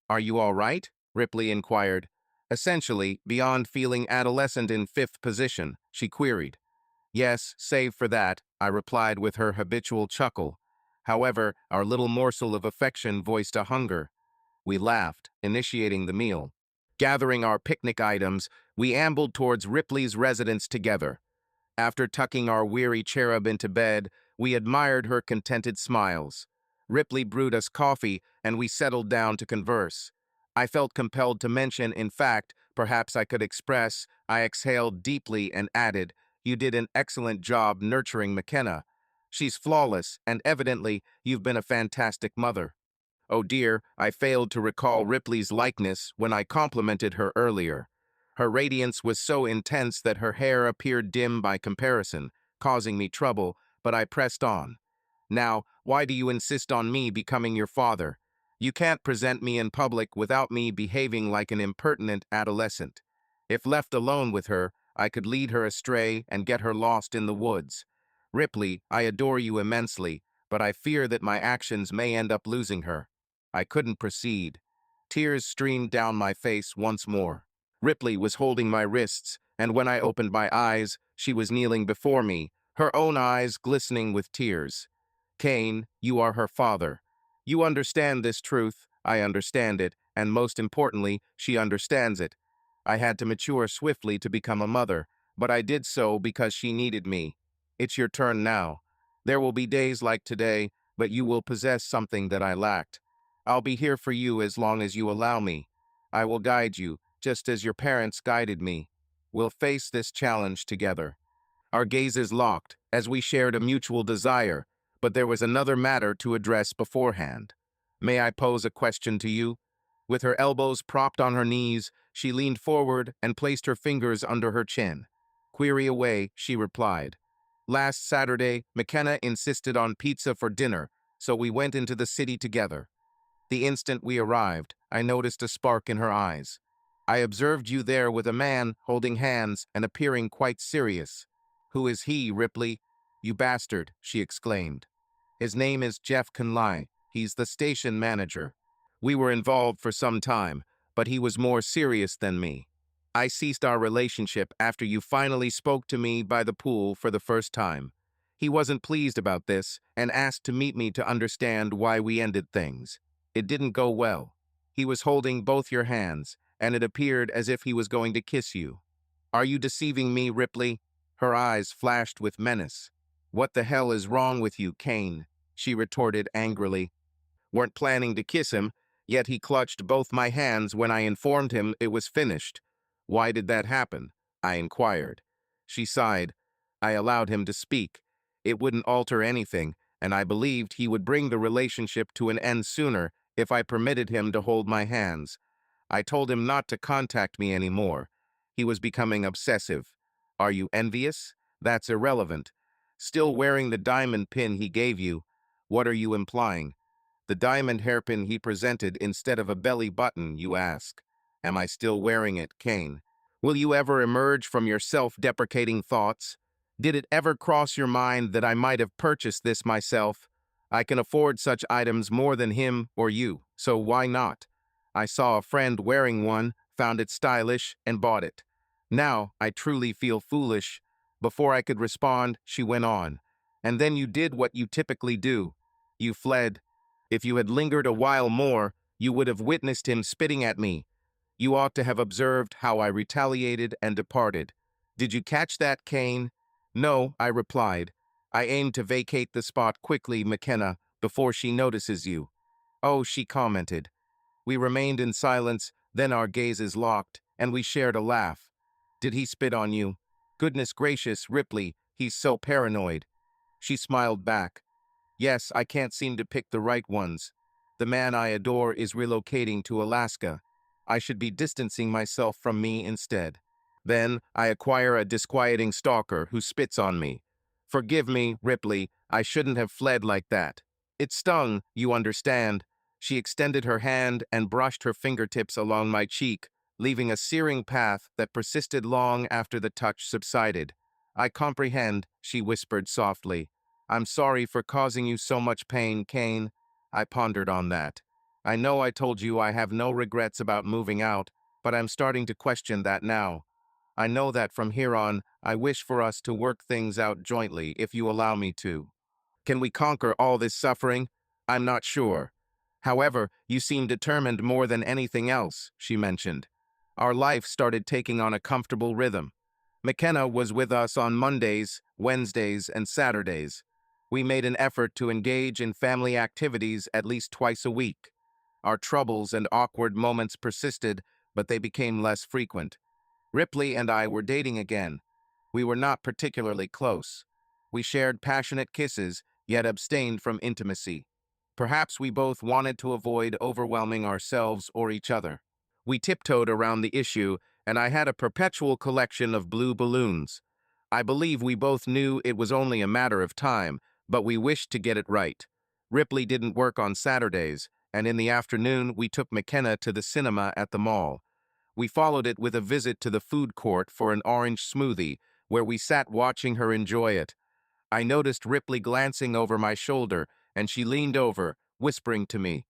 "Are you all right?" Ripley inquired. Essentially, beyond feeling adolescent in fifth position, she queried. "Yes, save for that," I replied with her habitual chuckle. However, our little morsel of affection voiced a hunger. We laughed, initiating the meal. Gathering our picnic items, we ambled towards Ripley's residence together. After tucking our weary cherub into bed, we admired her contented smiles. Ripley brewed us coffee, and we settled down to converse. I felt compelled to mention, in fact, perhaps I could express, I exhaled deeply and added, "You did an excellent job nurturing McKenna. She's flawless, and evidently, you've been a fantastic mother." Oh dear, I failed to recall Ripley's likeness when I complimented her earlier. Her radiance was so intense that her hair appeared dim by comparison, causing me trouble, but I pressed on. "Now, why do you insist on me becoming your father? You can't present me in public without me behaving like an impertinent adolescent. If left alone with her, I could lead her astray and get her lost in the woods. Ripley, I adore you immensely, but I fear that my actions may end up losing her." I couldn't proceed. Tears streamed down my face once more. Ripley was holding my wrists, and when I opened my eyes, she was kneeling before me, her own eyes glistening with tears. "Kane, you are her father. You understand this truth, I understand it, and most importantly, she understands it. I had to mature swiftly to become a mother, but I did so because she needed me. It's your turn now. There will be days like today, but you will possess something that I lacked. I'll be here for you as long as you allow me. I will guide you, just as your parents guided me. We'll face this challenge together." Our gazes locked, as we shared a mutual desire, but there was another matter to address beforehand. "May I pose a question to you?" With her elbows propped on her knees, she leaned forward and placed her fingers under her chin. "Query away," she replied. "Last Saturday, McKenna insisted on pizza for dinner, so we went into the city together. The instant we arrived, I noticed a spark in her eyes. I observed you there with a man holding hands and appearing quite serious." "Who is he, Ripley?" "You bastard," she exclaimed. "His name is Jeff Conley. He's the station manager. We were involved for some time, but he was more serious than me. I ceased our relationship after you finally spoke to me by the pool for the first time. He wasn't pleased about this and asked to meet me to understand why we ended things. It didn't go well. He was holding both your hands, and it appeared as if he was going to kiss you. Are you deceiving me, Ripley? Her eyes flashed with menace. What the hell is wrong with you, Kane? She retorted angrily. Weren't planning to kiss him, yet he clutched both my hands when I informed him it was finished. Why did that happen? I inquired. She sighed. I allowed him to speak. It wouldn't alter anything, and I believed he would bring the relationship to an end sooner if I permitted him to hold my hands. I told him not to contact me anymore. He was becoming obsessive. Are you envious? That's irrelevant. Still wearing the diamond pin he gave you. What are you implying? The diamond hairpin he presented instead of a belly button, you ask. Am I still wearing it, Kane? Will you ever emerge from your self-deprecating thoughts? Did it ever cross your mind that I might have purchased this myself? I can afford such items more than him or you, so why not? I saw a friend wearing one, found it stylish, and bought it. Now, I truly feel foolish. Before I could respond, she went on. And then you did what you typically do. You fled. If you had lingered a while more, you would have witnessed him spitting at me. You ought to have observed how I retaliated and departed. Did you catch that, Kane? No, I replied. I aim to vacate the spot quickly, McKenna, before she notices you. Oh, she commented. We remained in silence, then our gazes locked, and we shared a laugh. Did he spit on you? Goodness gracious, Ripley, he's so paranoid. She smiled back. Yes, I can't seem to pick the right ones. The man I adore is relocating to Alaska. I should be distancing myself from me instead. Then I acquire a disquieting stalker who spits on me. Forgive me, Ripley, I shouldn't have fled like that. It stung, you understand. She extended her hand and brushed her fingertips along my cheek, leaving a searing path that persisted long after the touch subsided. I comprehend, she whispered softly. I'm sorry for causing you so much pain, Kane. I pondered on that. I know I told you I have no regrets about moving out, but I'm starting to question that now. I know that from here on, I wish for us to work things out jointly if you allow me to. Can we conquer all this suffering? I'm not sure. However, you seem determined more than anything else, she mentioned. Our life started taking on a comfortable rhythm. McKenna was with us on Mondays, Wednesdays, and Saturdays. We made an effort to engage in family activities at least twice a week. Our troubles and awkward moments persisted, but they became less frequent. Ripley and I were dating again. We were not particularly close. We shared passionate kisses, yet abstained from intimacy. Perhaps we both wanted to avoid overwhelming ourselves or each other. We tiptoed around the issue, and I had a perpetual collection of blue balloons. I believe we both knew it was only a matter of time, but we wished to get it right. Ripley didn't work on Saturdays, and in the afternoon we took McKenna to the cinema at the mall. We followed it with a visit to the food court for an orange smoothie, where we sat watching her enjoy it. I noticed Ripley glancing over my shoulder, and she leaned over, whispering to me.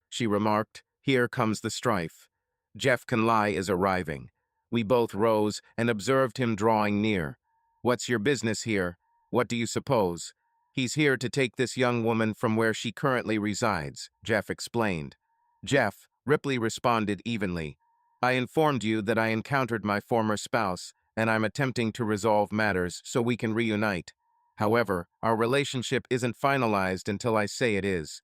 She remarked, "Here comes the strife. Jeff Conley is arriving." We both rose and observed him drawing near. "What's your business here? What do you suppose?" "He's here to take this young woman from where she currently resides," Jeff explained. "Jeff," Ripley responded evenly. "I informed you that I encountered my former spouse, and I'm attempting to resolve matters so we can reunite. However, our relationship isn't finalized until I say it is.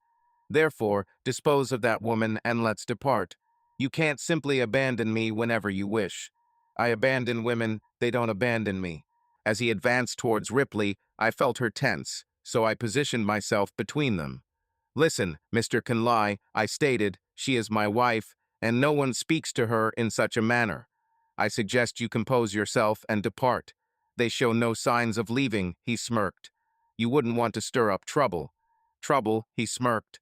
Therefore, dispose of that woman and let's depart. You can't simply abandon me whenever you wish. I abandon women, they don't abandon me." As he advanced towards Ripley, I felt her tense, so I positioned myself between them. "Listen, Mr. Conley," I stated, "she is my wife, and no one speaks to her in such a manner. I suggest you compose yourself and depart." "They show no signs of leaving," he smirked. "You wouldn't want to stir up trouble." "Trouble," he smirked.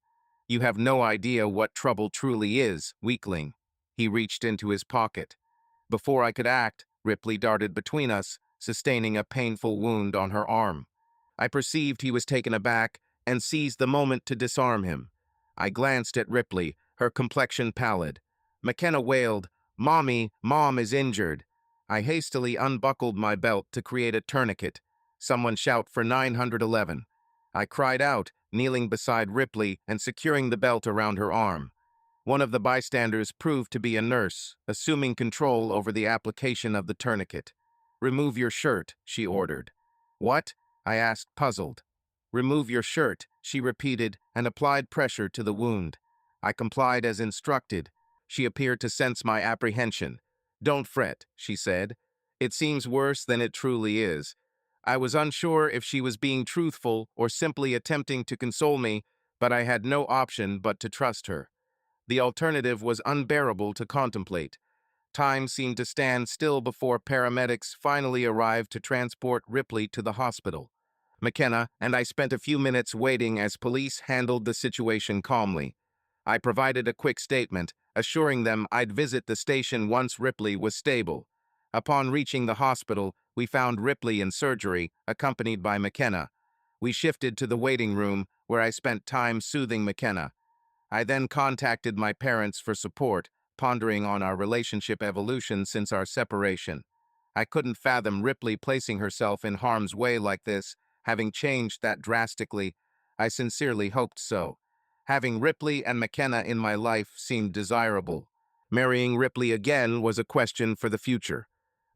"You have no idea what trouble truly is, weakling." He reached into his pocket. Before I could act, Ripley darted between us, sustaining a painful wound on her arm. I perceived he was taken aback and seized the moment to disarm him. I glanced at Ripley, her complexion pallid. McKenna wailed, "Mommy, Mom is injured." I hastily unbuckled my belt to create a tourniquet. Someone shout for 911. I cried out, kneeling beside Ripley and securing the belt around her arm. One of the bystanders proved to be a nurse, assuming control over the application of the tourniquet. "Remove your shirt," she ordered. "What?" I asked, puzzled. "Remove your shirt," she repeated, and applied pressure to the wound. I complied as instructed. She appeared to sense my apprehension. "Don't fret," she said. "It seems worse than it truly is." I was unsure if she was being truthful or simply attempting to console me, but I had no option but to trust her. The alternative was unbearable to contemplate. Time seemed to stand still before paramedics finally arrived to transport Ripley to the hospital. McKenna and I spent a few minutes waiting as police handled the situation calmly. I provided a quick statement, assuring them I'd visit the station once Ripley was stable. Upon reaching the hospital, we found Ripley in surgery, accompanied by McKenna. We shifted to the waiting room, where I spent time soothing McKenna. I then contacted my parents for support, pondering on our relationship evolution since our separation. I couldn't fathom Ripley placing herself in harm's way like this, having changed that drastically. I sincerely hoped so. Having Ripley and McKenna in my life seemed desirable. Marrying Ripley again was a question for the future.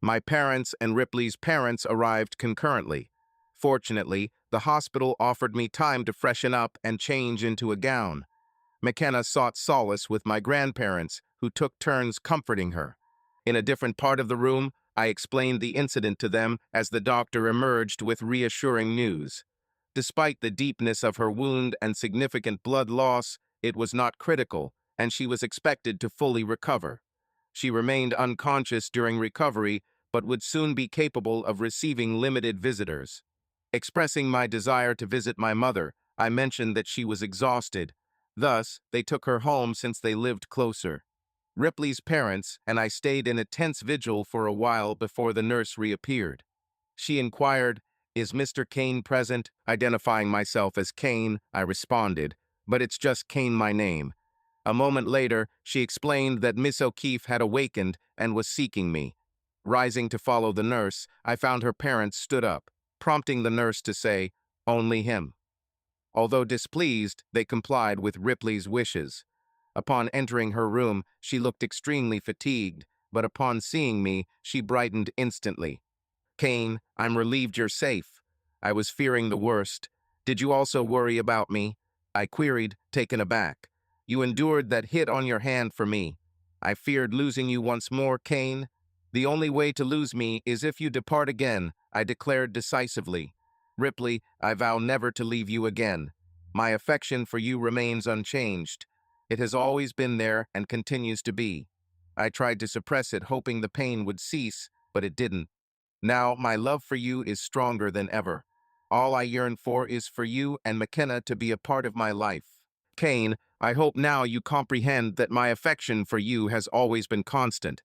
My parents and Ripley's parents arrived concurrently. Fortunately, the hospital offered me time to freshen up and change into a gown. McKenna sought solace with my grandparents, who took turns comforting her. In a different part of the room, I explained the incident to them as the doctor emerged with reassuring news. Despite the deepness of her wound and significant blood loss, it was not critical, and she was expected to fully recover. She remained unconscious during recovery, but would soon be capable of receiving limited visitors. Expressing my desire to visit my mother, I mentioned that she was exhausted. Thus, they took her home since they lived closer. Ripley's parents and I stayed in a tense vigil for a while before the nurse reappeared. She inquired, "Is Mr. Kane present?" Identifying myself as Kane, I responded, "But it's just Kane my name." A moment later, she explained that Miss O'Keefe had awakened and was seeking me. Rising to follow the nurse, I found her parents stood up, prompting the nurse to say, "Only him." Although displeased, they complied with Ripley's wishes. Upon entering her room, she looked extremely fatigued, but upon seeing me, she brightened instantly. "Kane, I'm relieved you're safe. I was fearing the worst. Did you also worry about me?" I queried, taken aback. "You endured that hit on your hand for me. I feared losing you once more, Kane. The only way to lose me is if you depart again," I declared decisively. "Ripley, I vow never to leave you again. My affection for you remains unchanged. It has always been there and continues to be." I tried to suppress it, hoping the pain would cease, but it didn't. "Now, my love for you is stronger than ever. All I yearn for is for you and McKenna to be a part of my life. Kane, I hope now you comprehend that my affection for you has always been constant.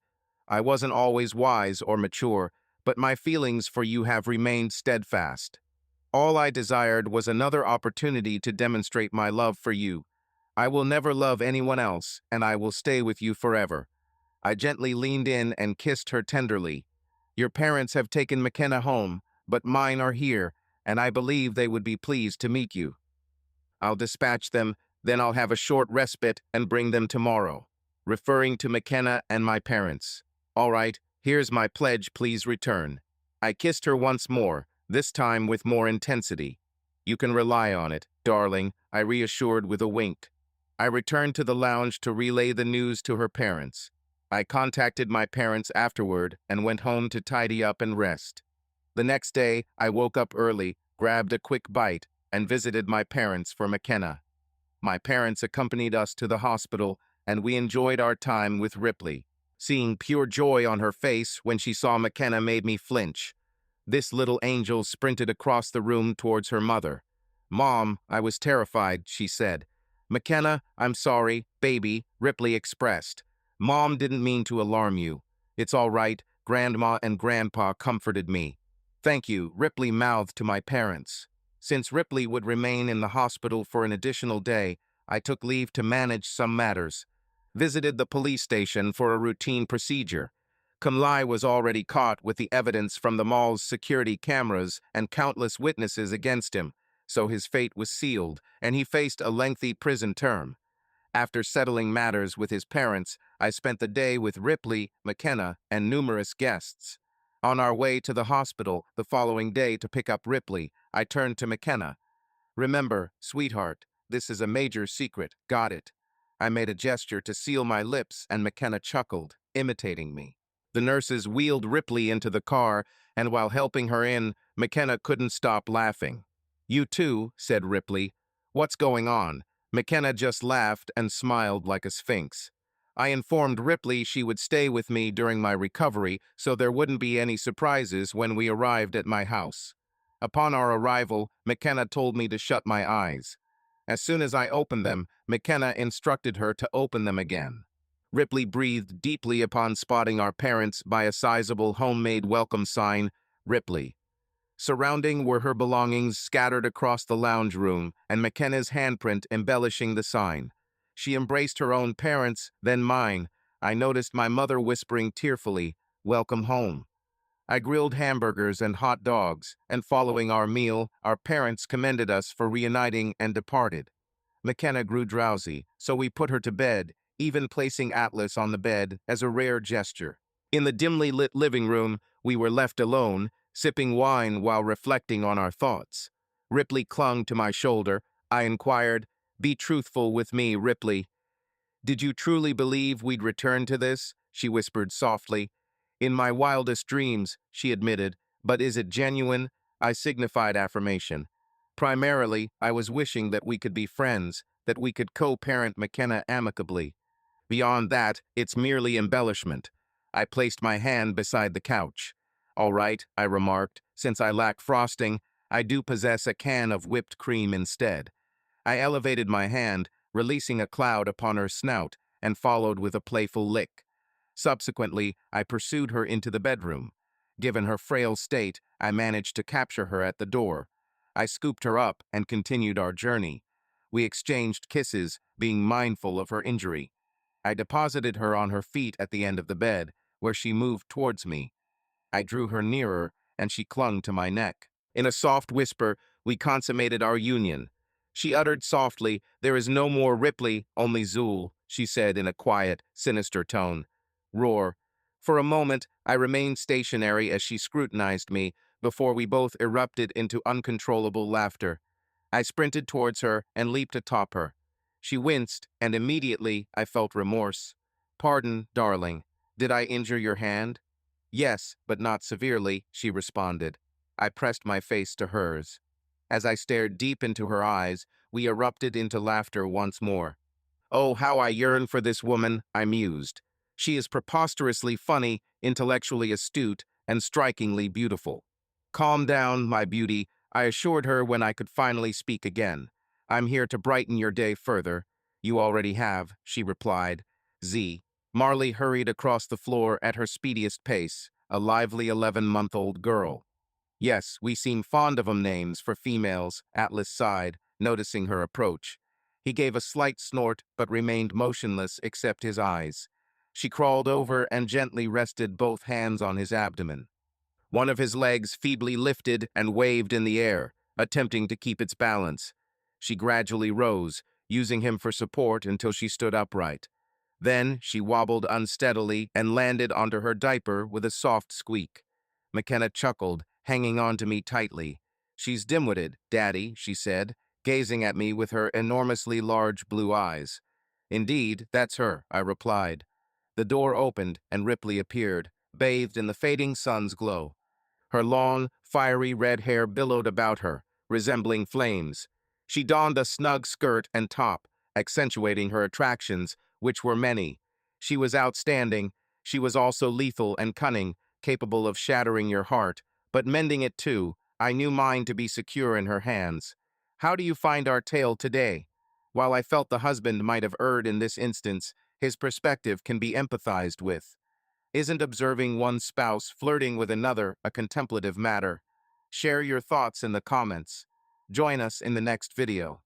I wasn't always wise or mature, but my feelings for you have remained steadfast. All I desired was another opportunity to demonstrate my love for you. I will never love anyone else, and I will stay with you forever." I gently leaned in and kissed her tenderly. "Your parents have taken McKenna home, but mine are here, and I believe they would be pleased to meet you. I'll dispatch them, then I'll have a short respite and bring them tomorrow," referring to McKenna and my parents. "All right, here's my pledge, please return." I kissed her once more, this time with more intensity. "You can rely on it, darling," I reassured with a wink. I returned to the lounge to relay the news to her parents. I contacted my parents afterward and went home to tidy up and rest. The next day, I woke up early, grabbed a quick bite, and visited my parents for McKenna. My parents accompanied us to the hospital, and we enjoyed our time with Ripley. Seeing pure joy on her face when she saw McKenna made me flinch. This little angel sprinted across the room towards her mother. "Mom, I was terrified," she said. "McKenna, I'm sorry, baby," Ripley expressed. "Mom didn't mean to alarm you. It's all right," Grandma and Grandpa comforted me. "Thank you," Ripley mouthed to my parents. Since Ripley would remain in the hospital for an additional day, I took leave to manage some matters. Visited the police station for a routine procedure. Kumlai was already caught with the evidence from the mall's security cameras and countless witnesses against him, so his fate was sealed, and he faced a lengthy prison term. After settling matters with his parents, I spent the day with Ripley, McKenna, and numerous guests. On our way to the hospital the following day to pick up Ripley, I turned to McKenna. "Remember, sweetheart, this is a major secret, got it?" I made a gesture to seal my lips, and McKenna chuckled, imitating me. The nurses wheeled Ripley into the car, and while helping her in, McKenna couldn't stop laughing. "You too," said Ripley. "What's going on?" McKenna just laughed and smiled like a sphinx. I informed Ripley she would stay with me during my recovery so there wouldn't be any surprises when we arrived at my house. Upon our arrival, McKenna told me to shut my eyes. As soon as I opened them, McKenna instructed her to open them again. Ripley breathed deeply upon spotting our parents by a sizable homemade welcome sign, Ripley. Surrounding were her belongings scattered across the lounge room, and McKenna's handprint embellishing the sign. She embraced her own parents, then mine. I noticed my mother whispering tearfully, "Welcome home." I grilled hamburgers and hot dogs, and following our meal, our parents commended us for reuniting and departed. McKenna grew drowsy, so we put her to bed, even placing Atlas on the bed as a rare gesture. In the dimly lit living room, we were left alone, sipping wine while reflecting on our thoughts. Ripley clung to my shoulder. I inquired, "Be truthful with me, Ripley. Did you truly believe we'd return to this?" She whispered softly. "In my wildest dreams," she admitted, "but is it genuine?" I signified affirmation. "Primarily, I was wishing that we could be friends, that we could co-parent McKenna amicably. Beyond that, it's merely embellishment." I placed my hand beside the couch. "All right," I remarked, "since I lack frosting, I do possess a can of whipped cream instead." I elevated my hand, releasing a cloud upon her snout, and followed with a playful lick. Subsequently, I pursued her into the bedroom. Given her frail state, I managed to capture her at the door. I scooped her up and continued our journey. We exchanged kisses, being mindful of her injury. I deposited her on her feet at the end of the bed, where she moved towards me. I drew her nearer, and she clung to my neck. In a soft whisper, we consummated our union. She uttered softly, "There is no more Ripley, only Zool," she said in a quiet, sinister tone. Roar. For a moment, I remained stationary as she scrutinized me, before we both erupted into uncontrollable laughter. I sprinted towards her and leaped atop her. She winced, and immediately I felt remorse. "Pardon, darling. Did I injure your hand?" "Yes, but not severely," she responded. I pressed my face to hers. As I stared deep into her eyes, we erupted into laughter once more. "Oh, how I yearn for this woman," I mused. "She is preposterously funny, intellectually astute, and strikingly beautiful." "Calm down, my beauty," I assured her when I could finally speak again. "I'm here to brighten your day further." "You already have," she replied. Z. Marley hurried across the floor at her speediest pace, a lively 11-month-old girl. "Yes, we seem fond of names for females," Atlas sighed, noticing her approach. He gave a slight snort but remained motionless except his eyes. She crawled over and gently rested both hands on his abdomen. One of his legs feebly lifted and waved in the air, attempting to keep its balance. She gradually rose, using him for support until she stood upright. Then she wobbled unsteadily and landed onto her diaper with a soft squeak. McKenna chuckled, hanging on to me tightly. "She's dim-witted, Daddy," she said, gazing at me with her enormously large blue eyes. "Indeed, that's her," I replied. The door opened and Ripley appeared, bathed in the fading sun's glow. Her long, fiery red hair billowed about her, resembling flames. She donned a snug skirt and top, accentuating her attractions, which were many. She was outstanding. She was also lethal and cunning, capable of shattering your heart, but mending it too. I knew mine to be secure in her hands. How do you find our tale today? While I felt the husband might have erred in this instance, his perspective can be empathized with. Isn't observing one's spouse flirting with another a contemplative matter? Share your thoughts in the comments. Join us in the next video.